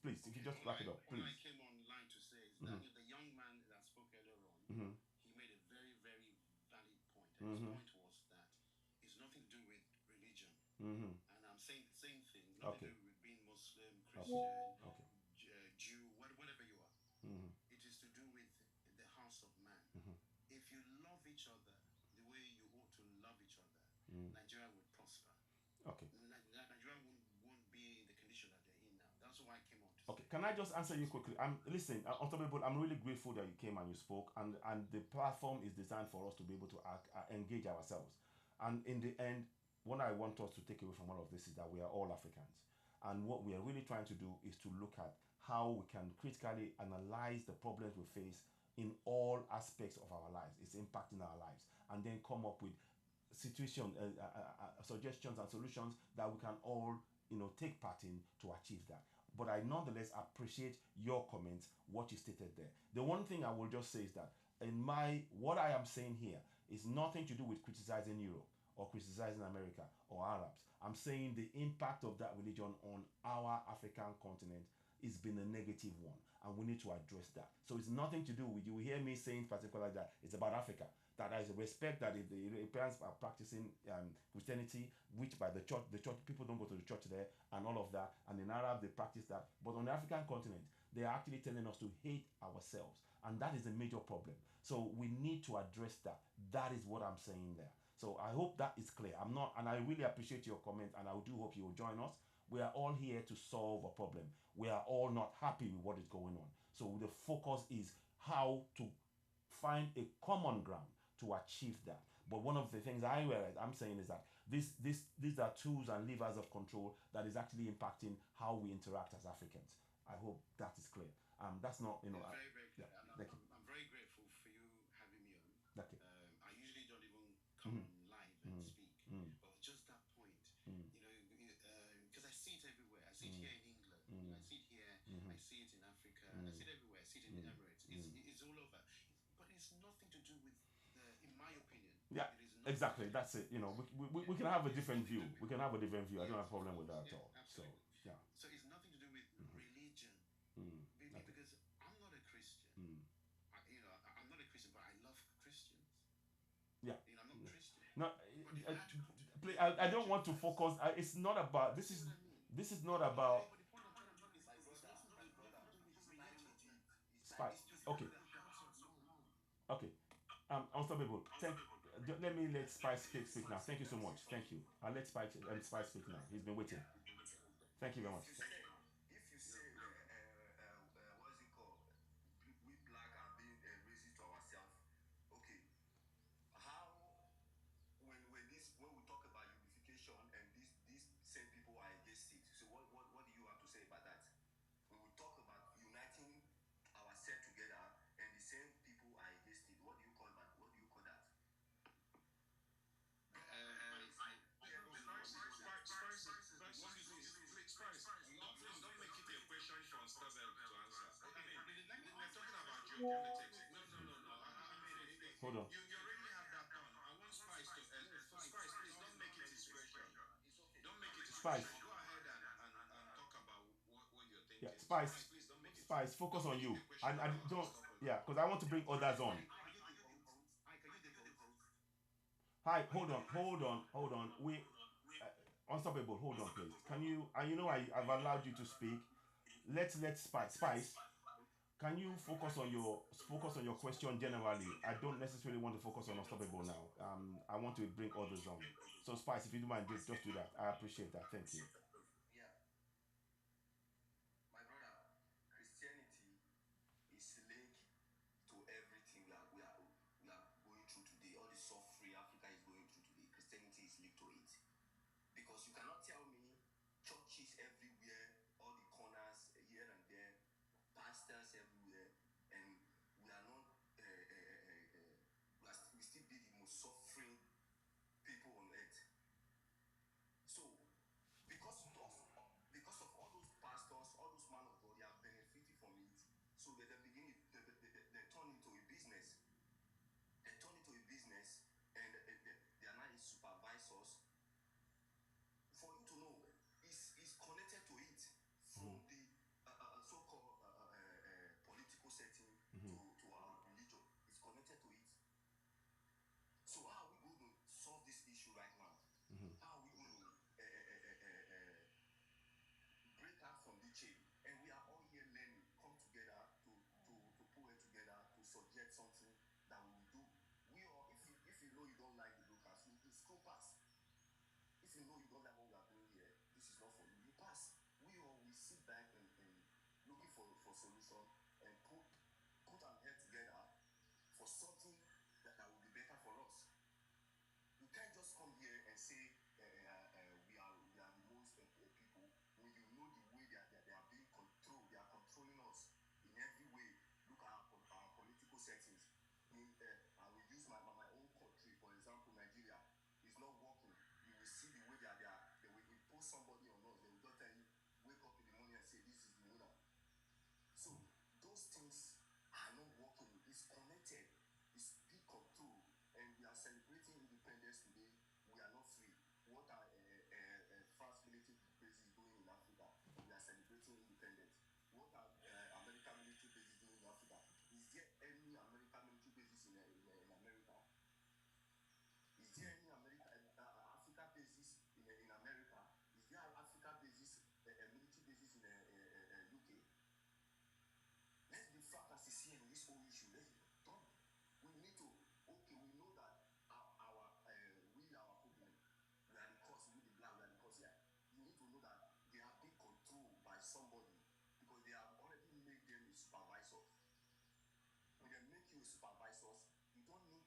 please, if you just wrap it up, please. What I came online to say is that the young man that spoke earlier on, he made a very, very valid point. And his point was that it's nothing to do with religion. And I'm saying the same thing. Nothing to do with being Muslim, Christian, Jew, whatever you are. It is to do with the hearts of man. If you love each other the way you ought to love each other, Nigeria would prosper. Okay. Nigeria won't be in the condition that they're in now. That's why I came on to Okay, can I just answer you quickly? Listen, Unstoppable, I'm really grateful that you came and you spoke, and the platform is designed for us to be able to engage ourselves. And in the end, what I want us to take away from all of this is that we are all Africans. And what we are really trying to do is to look at how we can critically analyze the problems we face in all aspects of our lives. It's impacting our lives. And then come up with suggestions and solutions that we can all take part in to achieve that. But I nonetheless appreciate your comments, what you stated there. The one thing I will just say is that what I am saying here is nothing to do with criticizing Europe or criticizing America or Arabs. I'm saying the impact of that religion on our African continent has been a negative one, and we need to address that. So it's nothing to do with, you hear me saying particularly that it's about Africa, that there is a respect that if the Europeans are practicing Christianity, which by the church people don't go to the church there and all of that, and in Arab they practice that, but on the African continent they are actually telling us to hate ourselves, and that is a major problem. So we need to address that. That is what I'm saying there. So I hope that is clear. And I really appreciate your comment, and I do hope you will join us. We are all here to solve a problem. We are all not happy with what is going on. So the focus is how to find a common ground to achieve that. But one of the things I'm saying is that these are tools and levers of control that is actually impacting how we interact as Africans. I hope that is clear. That's not, very, very clear. Thank you. I'm very grateful for you having me on. Okay. I usually don't even come on live and speak, but just that point, because I see it everywhere. I see it here in England. I see it here. I see it in Africa. I see it everywhere. I see it in the Emirates. It's all over. But it's nothing to do with, in my opinion. Yeah, exactly. That's it. We can have a different view. We can have a different view. I don't have a problem with that at all. Absolutely. So, yeah. So it's nothing to do with religion. Because I'm not a Christian. I'm not a Christian, but I love Christians. Yeah. I'm not Christian. No, I don't want to focus. It's not about. This is not about. Spice. Okay. Okay. Unstoppable. Let me let Spice speak now. Thank you so much. Thank you. I'll let Spice speak now. He's been waiting. Thank you very much. If you say what is it called? We black are being racist to ourselves. Okay. How when we talk about unification politics. No. I made it. Hold on. You already have that done. I want Spice to. Spice, please don't make it his question. Don't make it his Spice. question. Go ahead and talk about what you're thinking. Yeah, Spice. Please don't make it. Spice, focus on you. And don't. Yeah, because I want to bring others on. Hi, hold on. We Unstoppable. Hold on, please. Can you? And you know I've allowed you to speak. Let's Spice. Can you focus on your question generally? I don't necessarily want to focus on Unstoppable now. I want to bring others on. So Spice, if you don't mind, just do that. I appreciate that. Thank you. Yeah, my brother, Christianity is linked to everything we are going through today. All the suffering Africa is going through today, Christianity is linked to it. Because you cannot tell me churches everywhere, all the corners here and there, pastors everywhere, and we are not, we still be the most suffering people on earth. So, because of all those pastors, all those men of God, they are benefiting from it. So they begin, they turn into a business. They turn into a business, and they are now supervisors. For you to know, is connected to it from the so-called political setting to our religion. It's connected to it. So how are we going to solve this issue right now? How are we going to break out from the chain? And we are all here learning, come together to pull it together, to suggest something that we will do. We all, if you know you don't like the Lucas, you still pass. If you know you don't like what we are doing here, this is not for you. You pass. We all will sit back and looking for solution and put our head together for something that will be better for us. You can't just come here and say we are the most people when you know the way they are being controlled. They are controlling us in every way. Look at our political settings. I will use my own country, for example, Nigeria. Is not working. You will see the way they will impose somebody on us. They will just tell you, wake up in the morning and say, this is the winner. So those things are not working. It's connected. It's big control. And we are celebrating independence today. We are not free. What are fast military bases doing in Africa? We are celebrating independence. What are American military bases doing in Africa? Is there any American military bases in America? Is there any Africa bases in America? Is there Africa bases, military bases in UK? Let's be frank and sincere in this whole issue. We need to. Okay, we know that our problem. We are the cause. We the black. We are the cause. Yeah. You need to know that they are being controlled by somebody because they have already made them a supervisor. When they make you a supervisor, you don't need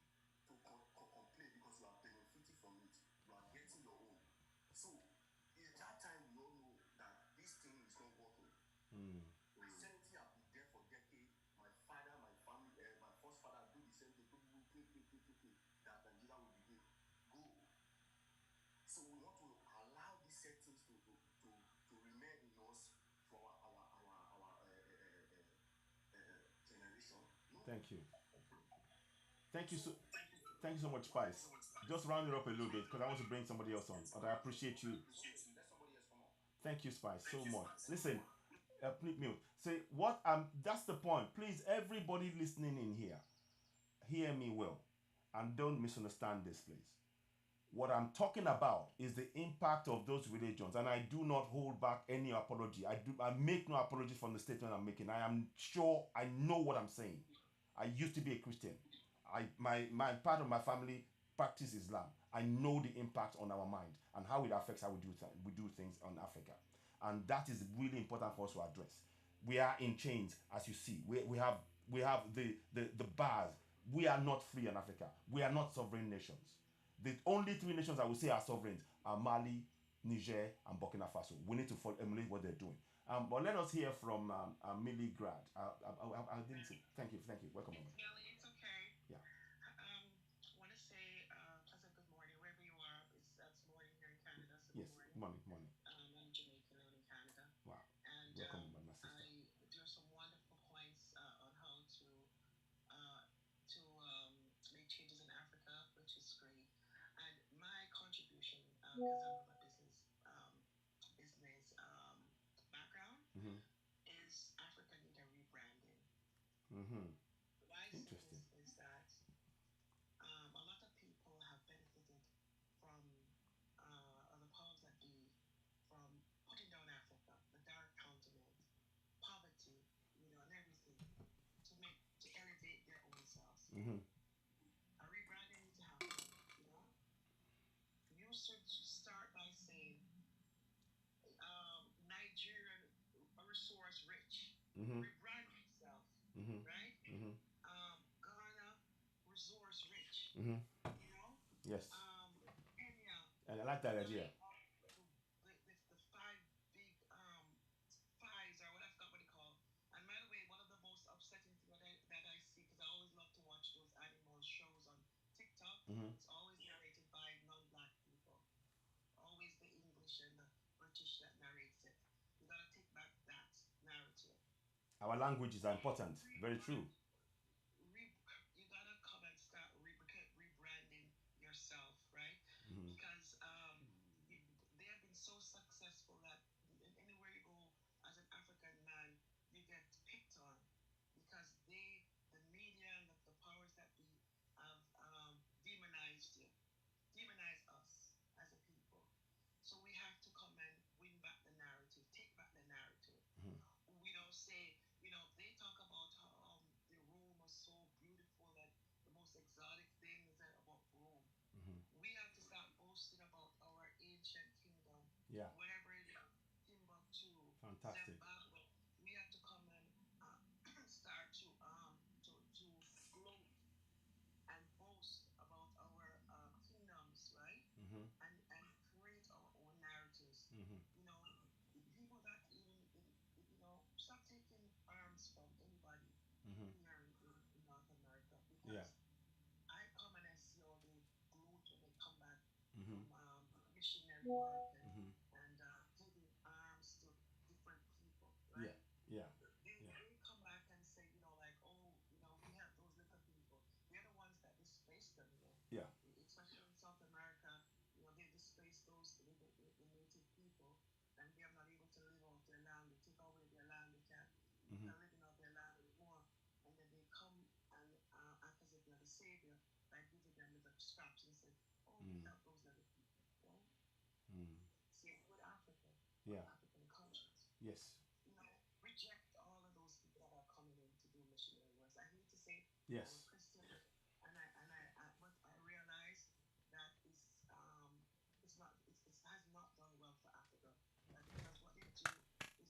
to complain because you are benefiting from it. You are getting your own. So, it's that time we all know that this thing is not working. Christianity have been there for decades. My father, my family, my first father do the same thing. Pray, that Nigeria will be good. Go. So we want to allow these settings to remain in us for our generation. No. Thank you. Thank you so much, Spice. Just round it up a little bit because I want to bring somebody else on. But I appreciate you. Let somebody else come on. Thank you, Spice, so much. Listen, please mute. Say what? That's the point. Please, everybody listening in here, hear me well, and don't misunderstand this, please. What I'm talking about is the impact of those religions, and I do not hold back any apology. I make no apology from the statement I'm making. I am sure I know what I'm saying. I used to be a Christian. My part of my family practice Islam. I know the impact on our mind and how it affects how we do things on Africa, and that is really important for us to address. We are in chains, as you see. We have the bars. We are not free in Africa. We are not sovereign nations. The only three nations I would say are sovereigns are Mali, Niger, and Burkina Faso. We need to emulate what they're doing. But let us hear from Millie Grad. I didn't say. Thank you. Welcome. It's okay. Yeah. I want to say pleasant good morning wherever you are. That's morning here in Canada. So Yes. good morning. Morning. I'm Jamaican out in Canada. Wow. And Welcome, my sister. there are some wonderful points on how to because I'm from a business background, Mm-hmm. is Africa need a rebranding. Mm-hmm. Why I say Interesting. this is that a lot of people have benefited from the powers that be from putting down Africa, the dark continent, poverty, and everything to elevate their own selves. Mm-hmm. A rebranding needs to happen. You know, you should start by saying Nigerian resource rich. Mm-hmm. Rebrand yourself, Mm-hmm. right? Mm-hmm. Ghana resource rich. Mm-hmm. You know, Yes. Kenya, And I like that idea. the five big fives or what I forgot what they call. And by the way, one of the most upsetting things that I see, because I always love to watch those animal shows on TikTok. Mm-hmm. It's always narrated by non-black people. Always the English and the British that narrates it. You gotta take back that narrative. Our languages are important. Very true. You gotta come and start rebranding yourself, right? Mm-hmm. Because they have been so successful that anywhere you go as an African man, you get picked on because the media and the powers that be, have demonized you, demonized us as a people. So we have to come and win back the narrative, take back the narrative. Mm-hmm. We don't say, they talk about how the Rome was so beautiful and the most exotic things about Rome. Mm-hmm. We have to start boasting about our ancient kingdom, Yeah. whatever it is, Timbuktu, Fantastic. Zimbabwe. We have to come and start to gloat and boast about our kingdoms, right? Mm-hmm. And create our own narratives. Mm-hmm. People that even stop taking arms from anybody Mm-hmm. here in North America, Yeah. because I come and I see all the gloat when they come back Mm-hmm. from missionary work Mm-hmm. and giving arms to different people, Yeah. right? Yeah. They come back and say, like, oh, we have those little people. They're the ones that displaced them, Yeah. especially in South America. They displaced the native people, and they are not able to live off their land. They take away their land. They can't Mm-hmm. living off their land anymore. And then they come and act as if they're the savior by giving them little scraps and say, oh, we help those little people, right? Mm. Same with Africa, Yeah. African countries. Yes. Reject all of those people that are coming in to do missionary work. I hate to say Yes. I'm a Christian, but I realize that it has not done well for Africa. Because what they do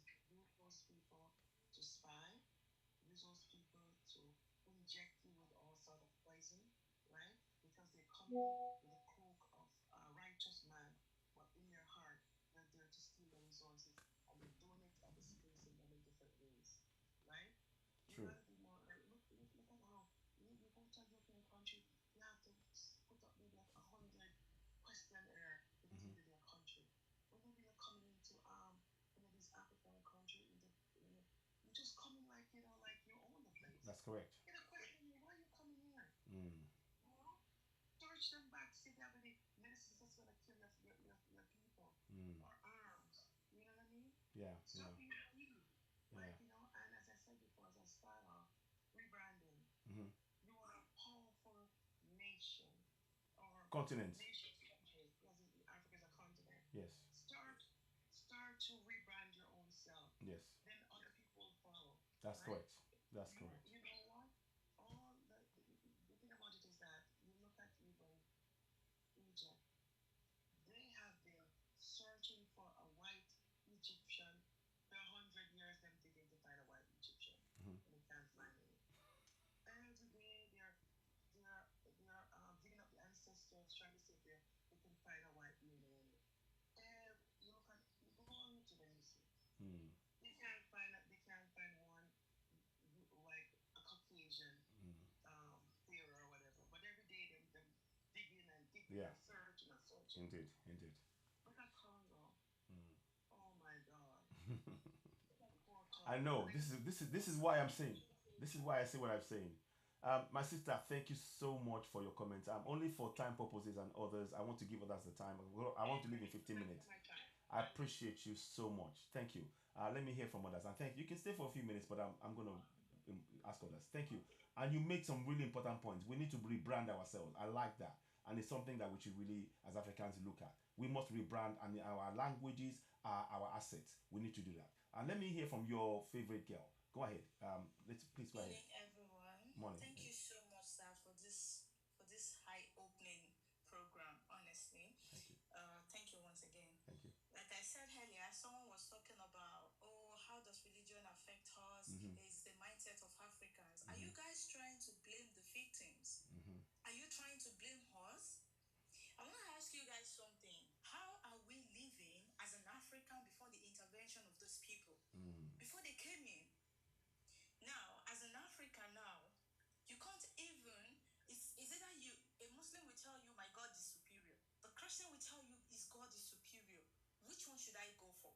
is use those people to spy, use those people to inject you with all sort of poison, right? Because they come in with a cloak of a righteous man, but in their heart they're there to steal the resources, and they're doing it and displacing them in different ways, right? You True. gotta be more. Look at how you go to a European country, you have to put up maybe like 100 questionnaire to get Mm-hmm. into their country. Whenever you're coming into one of these African countries, you just come in like like you own the place. That's correct. You know, question you, why are you coming here? Mm. Search them back, see if they have any medicines that's gonna kill your people, Mm. or arms. You know what I mean? Yeah. Stop Yeah. being greedy. Yeah. Like, and as I said before, as I start off, rebranding. Mm-hmm. You are a powerful nation, or Continent. nation country, because Africa is a continent. Yes. Start to rebrand your own self. Yes. Then other people will follow. That's right? correct. That's correct. You know what? The thing about it is that you look at even Egypt, they have been searching for a white Egyptian for 100 years. Them digging to find a white Egyptian, Mm-hmm. and they can't find any. Every day they're digging up the ancestors, trying to see if they can find a white DNA. You go on YouTube and you see. Mm. They can't find one like a Caucasian theory or whatever. But every day them digging and digging Yeah. and searching and searching. Indeed. Indeed. Look at Congo. Mm. Oh my God. I know. This is why I'm saying. This is why I say what I'm saying. My sister, thank you so much for your comments. Only for time purposes and others, I want to give others the time. I want to leave in 15 minutes. I appreciate you so much. Thank you. Let me hear from others. And thank you. You can stay for a few minutes, but I'm going to ask others. Thank you. And you make some really important points. We need to rebrand ourselves. I like that. And it's something that we should really, as Africans, look at. We must rebrand, and our languages are our assets. We need to do that. And let me hear from your favorite girl. Go ahead. Let's please go ahead. Morning, everyone. Morning. Thank you so much, sir, for this eye-opening program. Honestly, Thank you. Thank you once again. Thank you. Like I said earlier, someone was talking about, oh, how does religion affect us? It's the mindset of Africans. Are you guys trying to blame the victims? Are you trying to blame us? I want to ask you guys something. How are we living as an African before the intervention of those people? Before they came in? Now, as an African now, you can't even, it's either you, a Muslim will tell you, my God is superior. The Christian will tell you, his God is superior. Which one should I go for?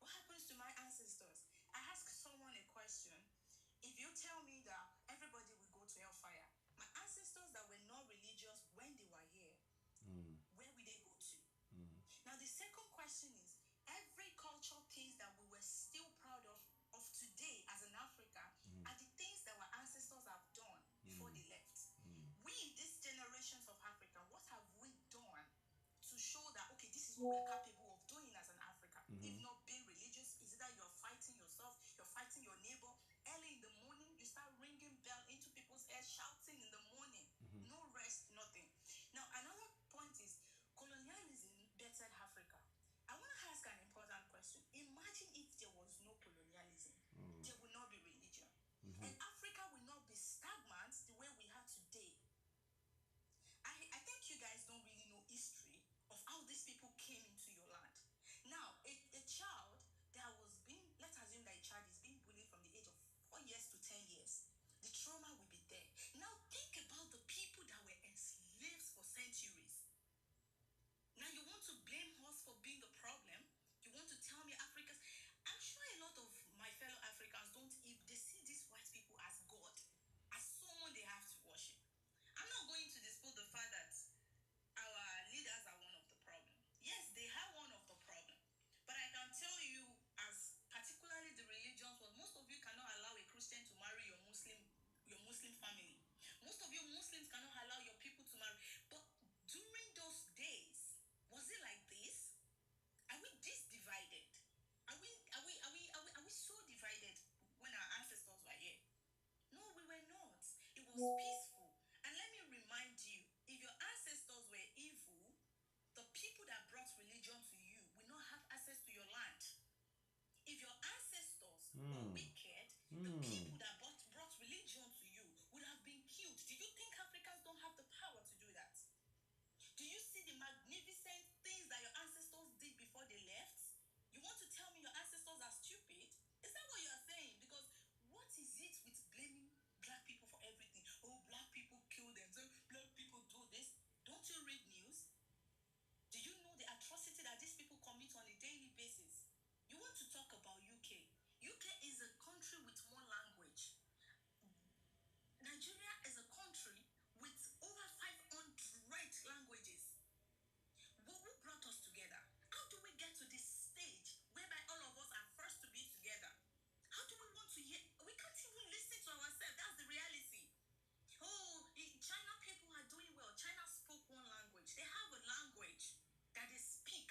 What happens to my ancestors? I ask someone a question. If you tell me that everybody will go to hellfire, my ancestors that were not religious when they were here, where will they go to? Now, the second question is, every cultural things that we were still proud of today as an Africa are the things that our ancestors have done before they left. We, these generations of Africa, what have we done to show that, okay, this is what we're capable of doing as an Africa? If not being religious, is it that you're fighting yourself, you're fighting your neighbor? Early in the morning, you start ringing bell into people's ears, shouting in the morning. No rest, nothing. Now, another point is colonialism bettered Africa. I want to ask an important question. Imagine if there was no colonialism, there would not be religion. And Africa will not be stagnant the way we are today. I think you guys don't really know history of how these people came into your land. Now, a child that was being, let's assume that a child is being bullied from the age of 4 years to 10 years. The trauma will be there. Now, think about the people that were enslaved for centuries. Now, you want to blame us for being the problem? You want to tell me Africans? I'm sure a lot of my fellow Africans don't, if they see these white people as God, as someone they have to worship. I'm not going to dispute the fact that our leaders are one of the problem. Yes, they are one of the problem. But I can tell you, as particularly the religions, well, most of you cannot allow a Christian to marry your Muslim family. Most of you Muslims cannot allow your people to marry. But during those days, was it like this? Are we this divided? Are we so divided when our ancestors were here? No, we were not. It was peaceful. And let me remind you, if your ancestors were evil, the people that brought religion to you will not have access to your land. If your ancestors were wicked, the people that brought religion to you would have been killed. Do you think Africans don't have the power to do that? Do you see the magnificent things that your ancestors did before they left? You want to tell me your ancestors are stupid? Is that what you are saying? Because what is it with blaming black people for everything? Oh, black people kill themselves, black people do this. Don't you read news? Do you know the atrocity that these people commit on a daily basis? You want to talk about UK? UK is a country with more language. Nigeria is a country with over 500 languages. Who brought us together? How do we get to this stage whereby all of us are first to be together? How do we want to hear? We can't even listen to ourselves. That's the reality. Oh, China people are doing well. China spoke one language. They have a language that they speak.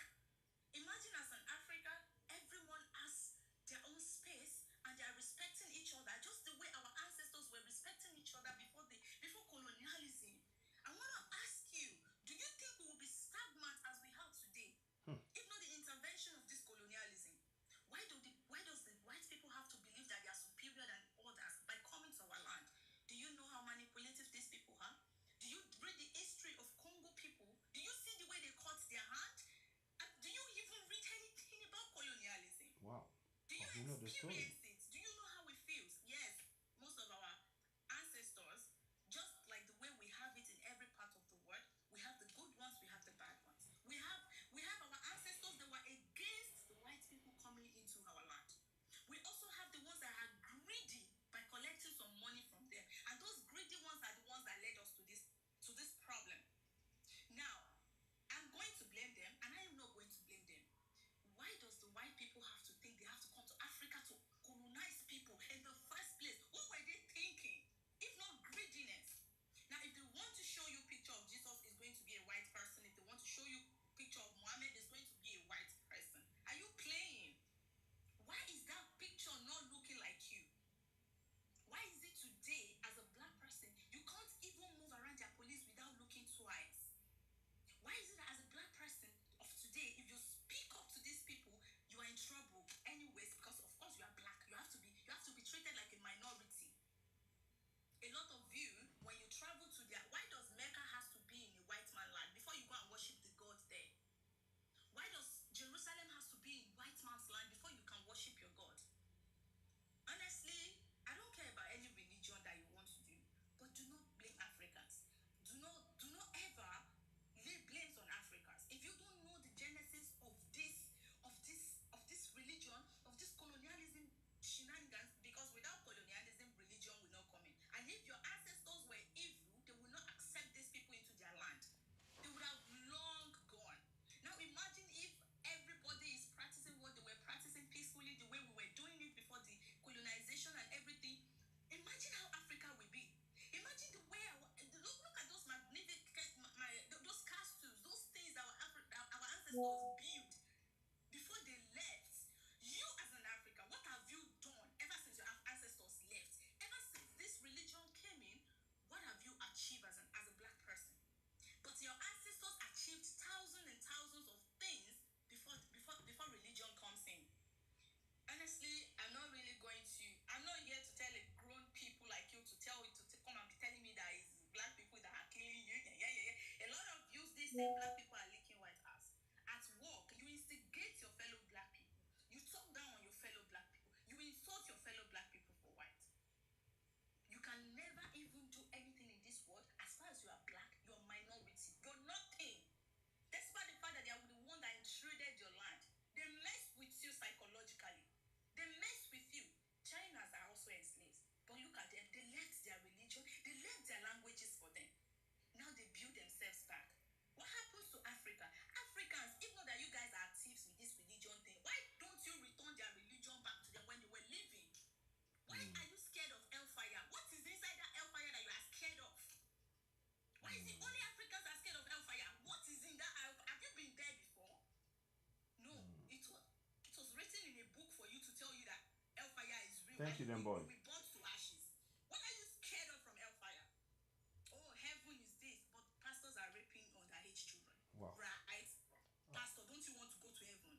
Imagine as an African, everyone has their own space and they are respecting each other, just the way our ancestors were respecting each other before colonialism. I want to ask you, do you think we will be stagnant as we are today? If not the intervention of this colonialism, why does the white people have to believe that they are superior than others by coming to our land? Do you know how manipulative these people are? Do you read the history of Congo people? Do you see the way they cut their hand? Do you even read anything about colonialism? Wow. Do you experience it? Do you know how it feels? Yes, most of our ancestors, just like the way we have it in every part of the world, we have the good ones, we have the bad ones. We have our ancestors that were against the white people coming into our land. We also have the ones that are greedy by collecting some money from them. And those greedy ancestors built before they left. You as an African, what have you done ever since your ancestors left? Ever since this religion came in, what have you achieved as a black person? But your ancestors achieved thousands and thousands of things before religion comes in. Honestly, I'm not here to tell a grown people like you to come and be telling me that it's black people that are killing you. Yeah. A lot of you, these same black people are licking white ass. At work, you instigate your fellow black people. You talk down on your fellow black people. You insult your fellow black people for white. You can never even do anything in this world as far as you are black, you're a minority. You're nothing. Despite the fact that they are the one that intruded your land. They mess with you psychologically. They mess with you. Chinas are also enslaved. But look at them. They left their religion. They left their languages for them. Now they build themselves back. What happens to Africa? Africans, even though that you guys are thieves with this religion thing, why don't you return their religion back to them when they were living? Why are you scared of hellfire? What is inside that hellfire that you are scared of? Why is it only Africans are scared of hellfire? What is in that hellfire? Have you been there before? No. It was written in a book for you to tell you that hellfire is real. Thank you, then, boy. We burnt to ashes. What are you scared of from hellfire? Oh, heaven is this, but pastors are raping underage children. Wow. Right? Pastor, don't you want to go to heaven?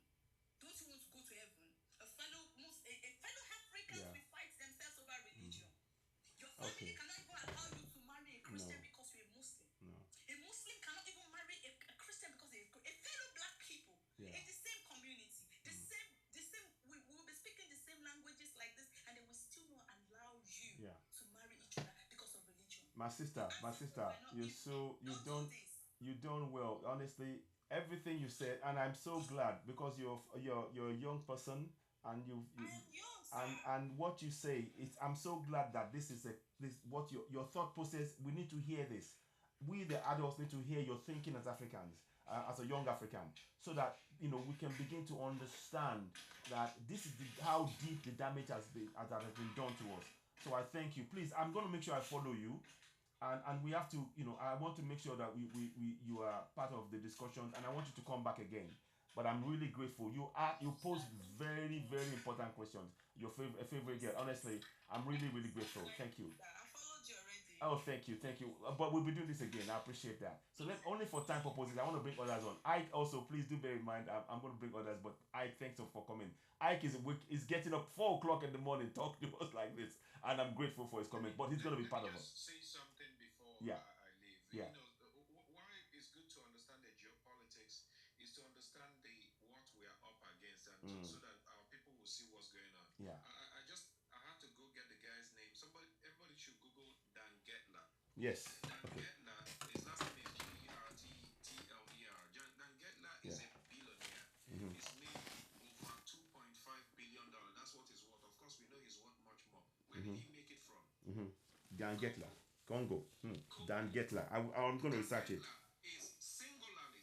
Don't you want to go to heaven? A fellow Africans will fight themselves over religion. Your family cannot even allow you to marry a Christian because you're a Muslim. No. A Muslim cannot even marry a Christian because they're a fellow black people in the same community. The same we will be speaking the same languages like this, and they will still not allow you to marry each other because of religion. My sister, you've done well. Honestly, everything you said, and I'm so glad because you're a young person, and I am young, sir. and what you say is, I'm so glad that this what your thought process. We need to hear this. We the adults need to hear your thinking as Africans, as a young African, so that we can begin to understand that this is how deep the damage has been done to us. So I thank you. Please, I'm going to make sure I follow you. And we have to, I want to make sure that you are part of the discussions, and I want you to come back again. But I'm really grateful. You pose very, very important questions. Your favorite girl. Honestly, I'm really, really grateful. Thank you. I followed you already. Oh, thank you. But we'll be doing this again. I appreciate that. So only for time purposes, I want to bring others on. Ike also, please do bear in mind, I'm going to bring others, but Ike, thanks for coming. Ike is getting up 4 o'clock in the morning, talking to us like this, and I'm grateful for his comment. But he's going to be part of us. Say something before Yeah. I leave. Yeah. Why it's good to understand the geopolitics is to understand what we are up against, and so that our people will see what's going on. Yeah. I had to go get the guy's name. Everybody should Google Dan Getler. Yes. Dan Getler, his last name is Gertler. Dan Getler is a billionaire. He's made over $2.5 billion. That's what he's worth. Of course, we know he's worth much more. Where did he make it from? Dan Getler, Congo. Dan Getler. I'm going to research it. Is singularly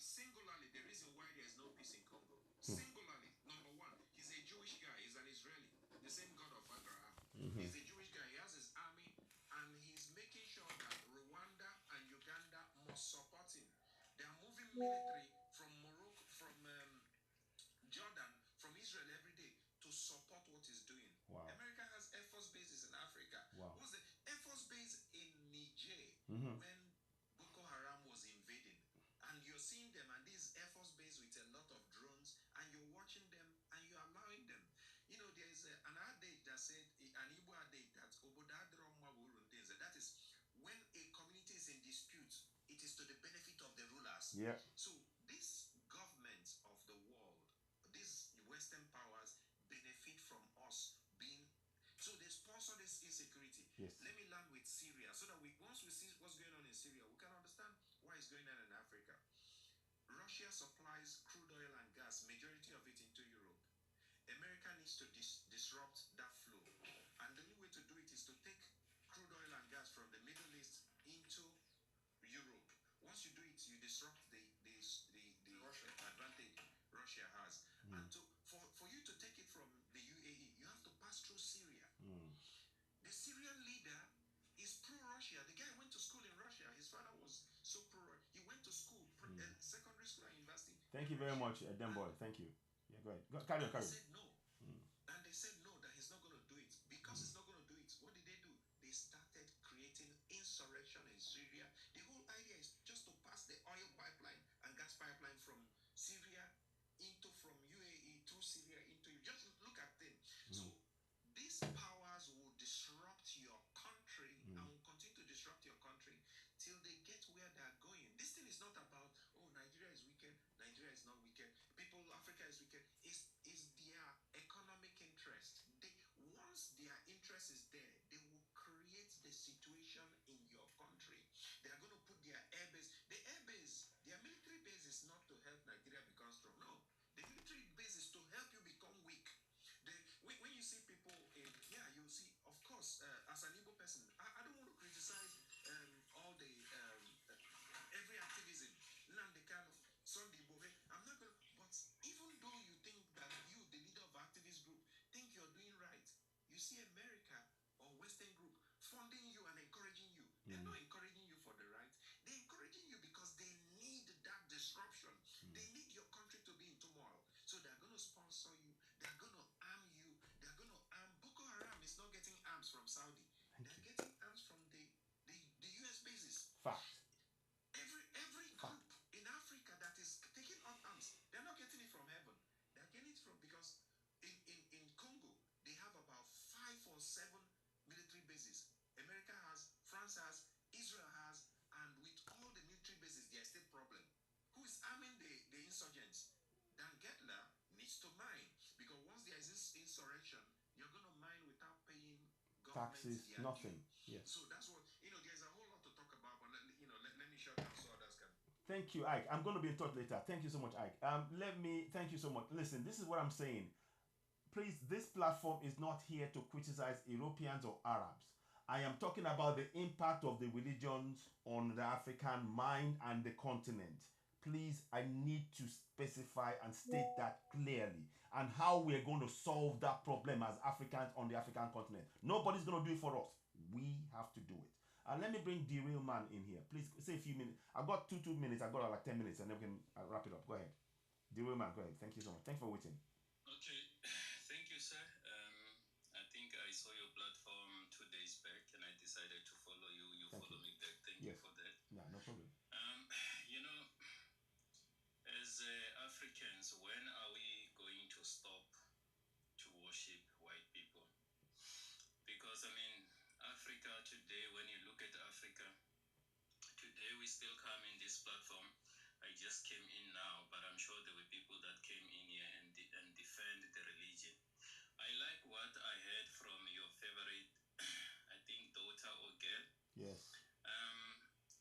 the reason why there is no peace in Congo. Singularly, number one, he's a Jewish guy. He's an Israeli, the same God of Abraham. He's a Jewish guy. He has his army, and he's making sure that Rwanda and Uganda must support him. They are moving military from Morocco, from Jordan, from Israel every day to support what he's doing. Wow. America has Air Force bases in Africa. Wow. What's the Air Force base in Niger when Boko Haram was invading? And you're seeing them, and this Air Force base with a lot of drones, and you're watching them, and you're allowing them. There's an adage that said, an Igbo adage that that is, when a community is in dispute, it is to the benefit of the rulers. Yeah. So these governments of the world, these Western powers, benefit from us being. So they sponsor this insecurity. Yes. Let me land with Syria, so that once we see what's going on in Syria, we can understand why it's going on in Africa. Russia supplies crude oil and gas, majority of it into Europe. America needs to disrupt that flow, and the only way to do it is to take crude oil and gas from the Middle East into Europe. Once you do it, you disrupt the advantage Russia has. And for you to take it from the UAE, you have to pass through Syria. The Syrian leader is pro-Russia. The guy went to school in Russia. His father was so pro. He went to school, secondary school and university Thank you very much, Demboy. Thank you. Yeah, go ahead. Carry on, carry on. They said no. And they said no, that he's not going to do it. Because he's not going to do it, what did they do? They started creating insurrection in Syria. The whole idea is just to pass the oil pipeline and gas pipeline from Syria into, from UAE through Syria into you. Just look at them. So these powers will disrupt your country and will continue to disrupt your country till they get where they are going. This thing is not about, oh, Nigeria is wicked, Nigeria is not wicked, people, Africa is wicked. Is their economic interest. Once their interest is there, they will create the situation in your country. They are going to put their airbase. Their military base is not to help Nigeria become strong. No, the military base is to help you become weak. When you see people in, yeah, you see, of course, as an Igbo person, I don't want to criticize all the every activism. Nnamdi Kanu, Sunday Bohe. I'm not going to, but even though you think that you, the leader of activist group, think you're doing right, you see America or Western group funding you and encouraging you. They're not encouraging you for the right. They're encouraging you because they need that disruption. They need your country to be in turmoil. So they're going to sponsor you. They're going to arm you. They're going to arm. Boko Haram is not getting arms from Saudi. They're getting arms from the US bases. Fact. Every group in Africa that is taking up arms, they're not getting it from heaven. They're getting it from, because in Congo, they have about 5 or 7 military bases. America has, France has, Israel has, and with all the military bases, there's still problem. Who is arming the insurgents? Dan Getler needs to mine, because once there is this insurrection, you're going to mine without paying taxes, nothing. Yes. So that's what, there's a whole lot to talk about, but let me shut down so others can. Thank you, Ike. I'm going to be in touch later. Thank you so much, Ike. Thank you so much. Listen, this is what I'm saying. Please, this platform is not here to criticize Europeans or Arabs. I am talking about the impact of the religions on the African mind and the continent. Please, I need to specify and state that clearly, and how we're going to solve that problem as Africans on the African continent. Nobody's going to do it for us. We have to do it. Let me bring the real man in here. Please say a few minutes. I've got 2 minutes. I've got like 10 minutes, and then we can wrap it up. Go ahead. The real man, go ahead. Thank you so much. Thanks for waiting. Okay. Thank you, sir. I think I saw your platform 2 days back, and I decided to follow you. You follow me back. Thank you for that. Yeah, no problem. As Africans, when are we going to stop to worship white people? Because, Africa today, when you look at Africa, today we still come in this platform. I just came in now, but I'm sure there were people that came in here and defend the religion. I like what I heard from your favorite, I think, daughter or girl. Yes.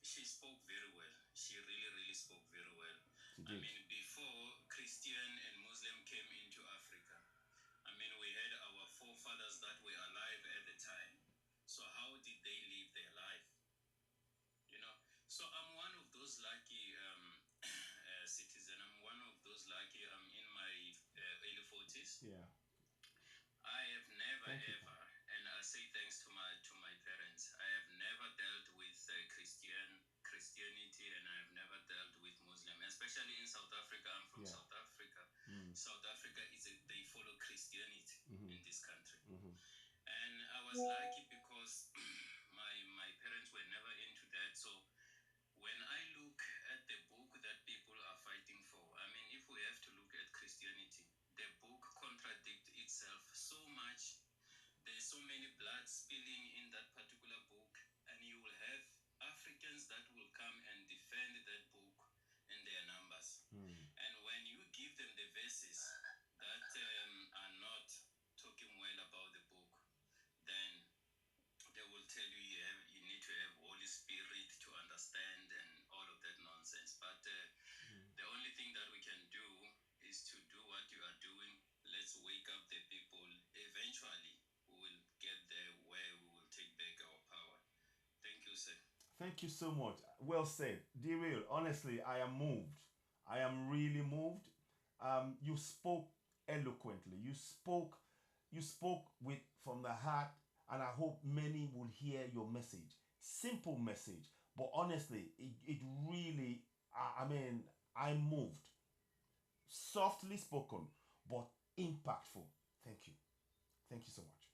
She spoke very well. She really, really spoke very well. Before Christian and Muslim came into Africa, we had our forefathers that were alive at the time. So how did they live their life? So I'm one of those lucky citizen. I'm one of those lucky. I'm in my early 40s. Yeah. I have never ever, and I say thanks to my parents, I have never dealt with Christianity, and I have never dealt with Muslim, especially in South Africa. I'm from South Africa. South Africa they follow Christianity in this country. And I was lucky because my parents were never into that. So when I look at the book that people are fighting for, if we have to look at Christianity, the book contradicts itself so much. There's so many blood spilling in that particular book, and you will have Africans that will come and defend that book in their numbers. And when you give them the verses that are not talking well about the book, then they will tell you you need to have Holy Spirit to understand and all of that nonsense. But the only thing that we can do is to do what you are doing. Let's wake up the people. Eventually, we will get there where we will take back our power. Thank you, sir. Thank you so much. Well said. D-Real, honestly, I am moved. I am really moved. You spoke eloquently. You spoke from the heart, and I hope many will hear your message. Simple message, but honestly, it really, I'm moved. softly spoken, but impactful. Thank you. Thank you so much.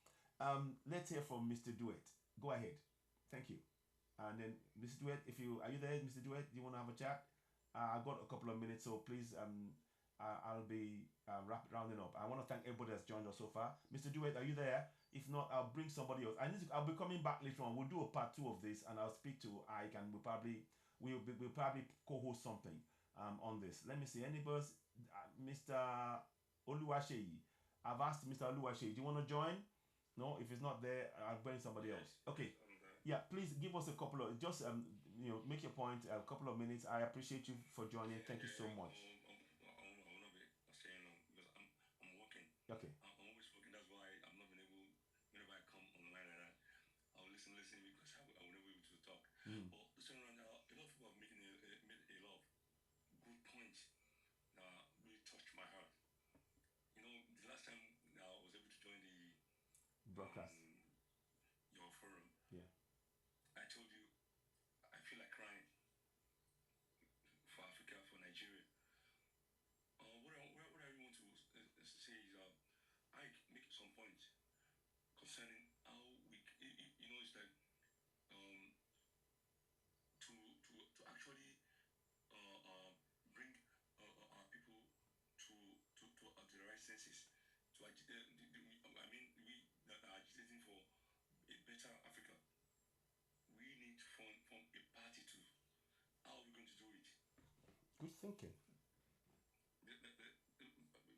Let's hear from Mr. Duet. Go ahead. Thank you. And then Mr. Duet, if you are you there, Mr. Duet? Do you want to have a chat? I've got a couple of minutes, so please, I'll be rounding up. I want to thank everybody that's joined us so far. Mr. Duet, are you there? If not, I'll bring somebody else. I'll be coming back later on. We'll do a part 2 of this, and I'll speak to Ike, and we'll probably co-host something on this. Let me see. Anybody, Mr. Oluwaseyi. I've asked Mr. Oluwaseyi, do you want to join? No, if it's not there, I'll bring somebody else. Okay. Yeah, please give us a couple of make your point. A couple of minutes. I appreciate you for joining. Thank you so much. Okay. I'm always working. That's why I'm not been able. Whenever I come online and I'll listen because I will never be able to talk. But this time around, a lot of people have made a lot of good points that really touched my heart. You know, the last time I was able to join the broadcast, your forum. Yeah. I told you I feel like crying for Africa, for Nigeria. What I really want to say is I make some points concerning how we, it's like to actually bring our people to the right senses. I mean, we that are agitating for a better Africa. We need to form a party too. How are we going to do it? Good thinking.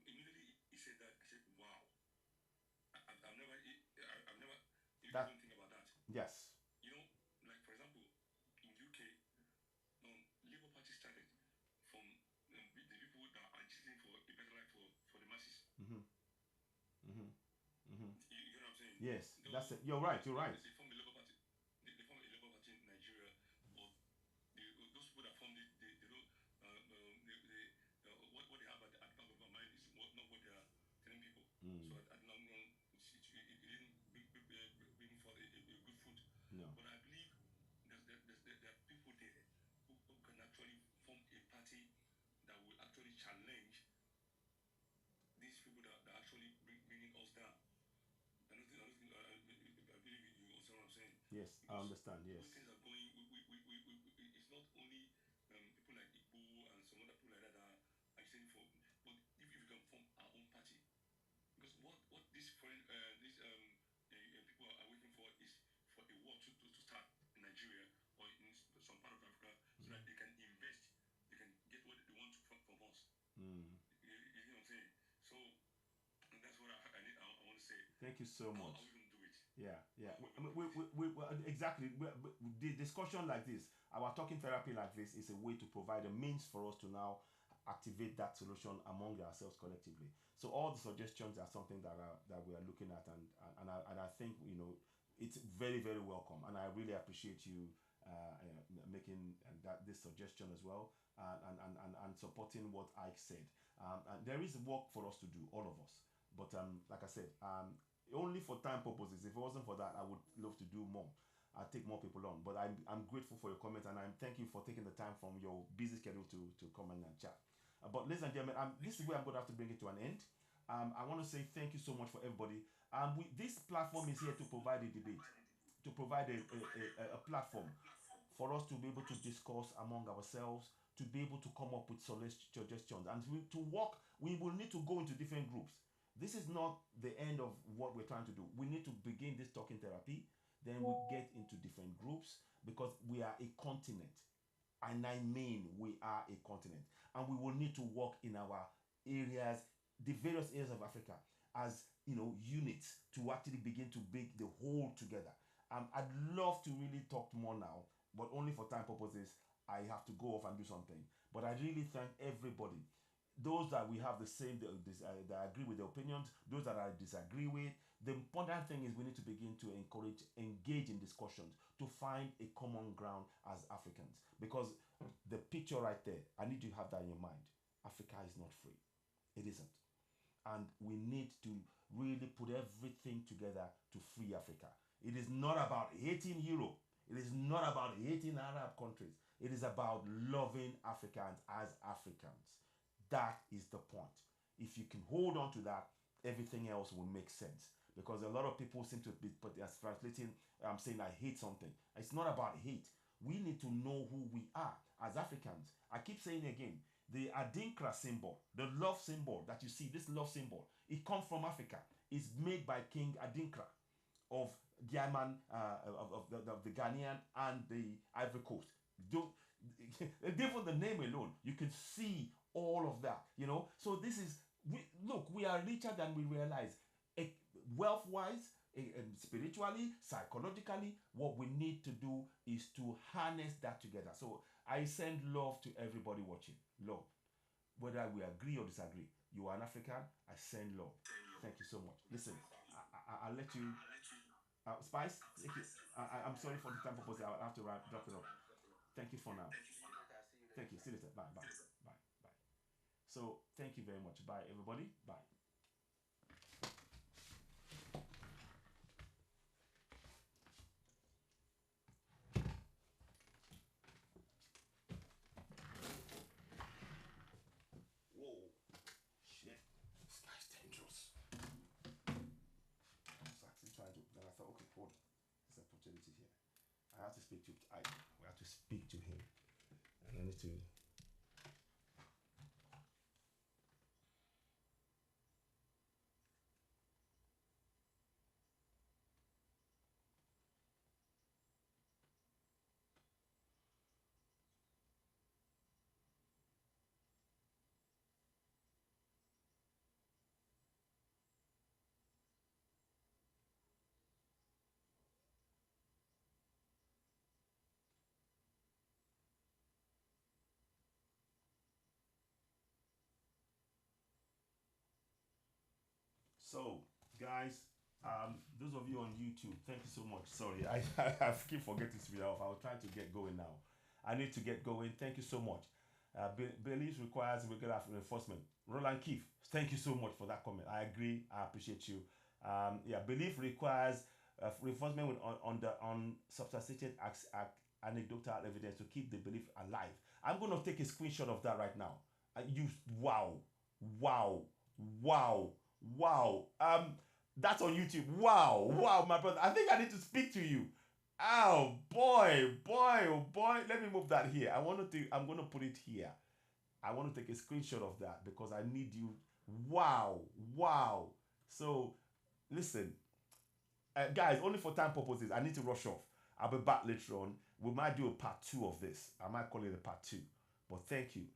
Immediately he said that. I said, "Wow, I've never even think about that." Yes. You know, like for example, in UK, Labour Party started from the people that are agitating for a better life for the masses. You know what I'm saying? Yes, that's it. You're right. You're right. They formed a Labour Party. They formed a Labour Party in Nigeria, but those people that formed it, they don't. What they have at the back of their mind is not what they are telling people. So I don't know. It didn't bring forth a good fruit. No. But I believe there are people there who can actually form a party that will actually challenge these people that are actually bringing us down. I believe you understand what I'm saying. Yes, because I understand. Yes. Things are going. It's not only people like Igbo and some other people like that are agitating for, but if we can form our own party, because what these foreign people are waiting for is for a war to start in Nigeria or in some part of Africa, so that they can invest, they can get what they want from us. You know what I'm saying? So that's what I want to say. Thank you so much. How are we going to do it? Yeah. We exactly. The discussion like this, our talking therapy like this, is a way to provide a means for us to now activate that solution among ourselves collectively. So all the suggestions are something that we are looking at, and I think it's very, very welcome, and I really appreciate you making this suggestion as well, and supporting what Ike said. And there is work for us to do, all of us. But like I said, only for time purposes. If it wasn't for that, I would love to do more. I'll take more people on. But I'm grateful for your comments, and I thank you for taking the time from your busy schedule to come and chat. But ladies and gentlemen, this is where I'm going to have to bring it to an end. I want to say thank you so much for everybody. This platform is here to provide a debate, to provide a platform for us to be able to discuss among ourselves, to be able to come up with suggestions, and to work. We will need to go into different groups. This is not the end of what we're trying to do. We need to begin this talking therapy, then we get into different groups, because we are a continent. And I mean, we are a continent, and we will need to work in our areas, the various areas of Africa, as units, to actually begin to bring the whole together. I'd love to really talk more now, but only for time purposes. I have to go off and do something. But I really thank everybody. Those that we have the same, that agree with the opinions, those that I disagree with. The important thing is we need to begin to engage in discussions to find a common ground as Africans. Because the picture right there, I need you to have that in your mind. Africa is not free. It isn't. And we need to really put everything together to free Africa. It is not about hating Europe. It is not about hating Arab countries. It is about loving Africans as Africans. That is the point. If you can hold on to that, everything else will make sense. Because a lot of people seem to be translating, saying I hate something. It's not about hate. We need to know who we are as Africans. I keep saying again, the Adinkra symbol, the love symbol that you see, this love symbol, it comes from Africa. It's made by King Adinkra of Diaman, of the Ghanaian and the Ivory Coast. Even the name alone, you can see all of that, So this is, we are richer than we realize. Wealth-wise, spiritually, psychologically, what we need to do is to harness that together. So I send love to everybody watching. Love. Whether we agree or disagree, you are an African, I send love. Thank you so much. Listen, I'll let you. Spice, I'm sorry for the time purpose. I'll have to drop it off. Thank you for now. Thank you. See you later. Bye. Bye. Bye. Bye. So thank you very much. Bye, everybody. Bye. Whoa. Shit. This guy's dangerous. I was actually trying to, then I thought, okay, hold on. There's an opportunity here. I have to speak to we have to speak to him. And I need to. So, guys, those of you on YouTube, thank you so much. Sorry, I keep forgetting to be off. I was trying to get going now. I need to get going. Thank you so much. Beliefs requires regular reinforcement. Roland Keefe, thank you so much for that comment. I agree. I appreciate you. Belief requires reinforcement on substantiated anecdotal evidence to keep the belief alive. I'm going to take a screenshot of that right now. Wow. That's on YouTube. Wow, my brother. I think I need to speak to you. Oh boy. Let me move that here. I'm going to put it here. I want to take a screenshot of that because I need you. Wow. So, listen, guys, only for time purposes, I need to rush off. I'll be back later on. We might do a part 2 of this. I might call it a part 2. But thank you.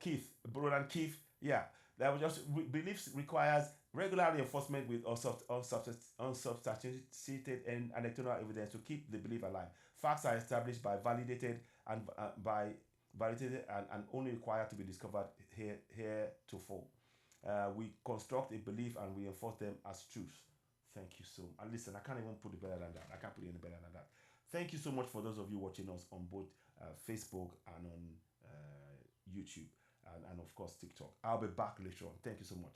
Keith, Roland Keith, yeah. That was just beliefs requires regular reinforcement with unsubstantiated and anecdotal evidence to keep the belief alive. Facts are established by validated and only required to be discovered heretofore. We construct a belief and we enforce them as truths. Thank you so much. And listen, I can't even put it better than that. I can't put it any better than that. Thank you so much for those of you watching us on both Facebook and on YouTube and of course TikTok. I'll be back later on. Thank you so much.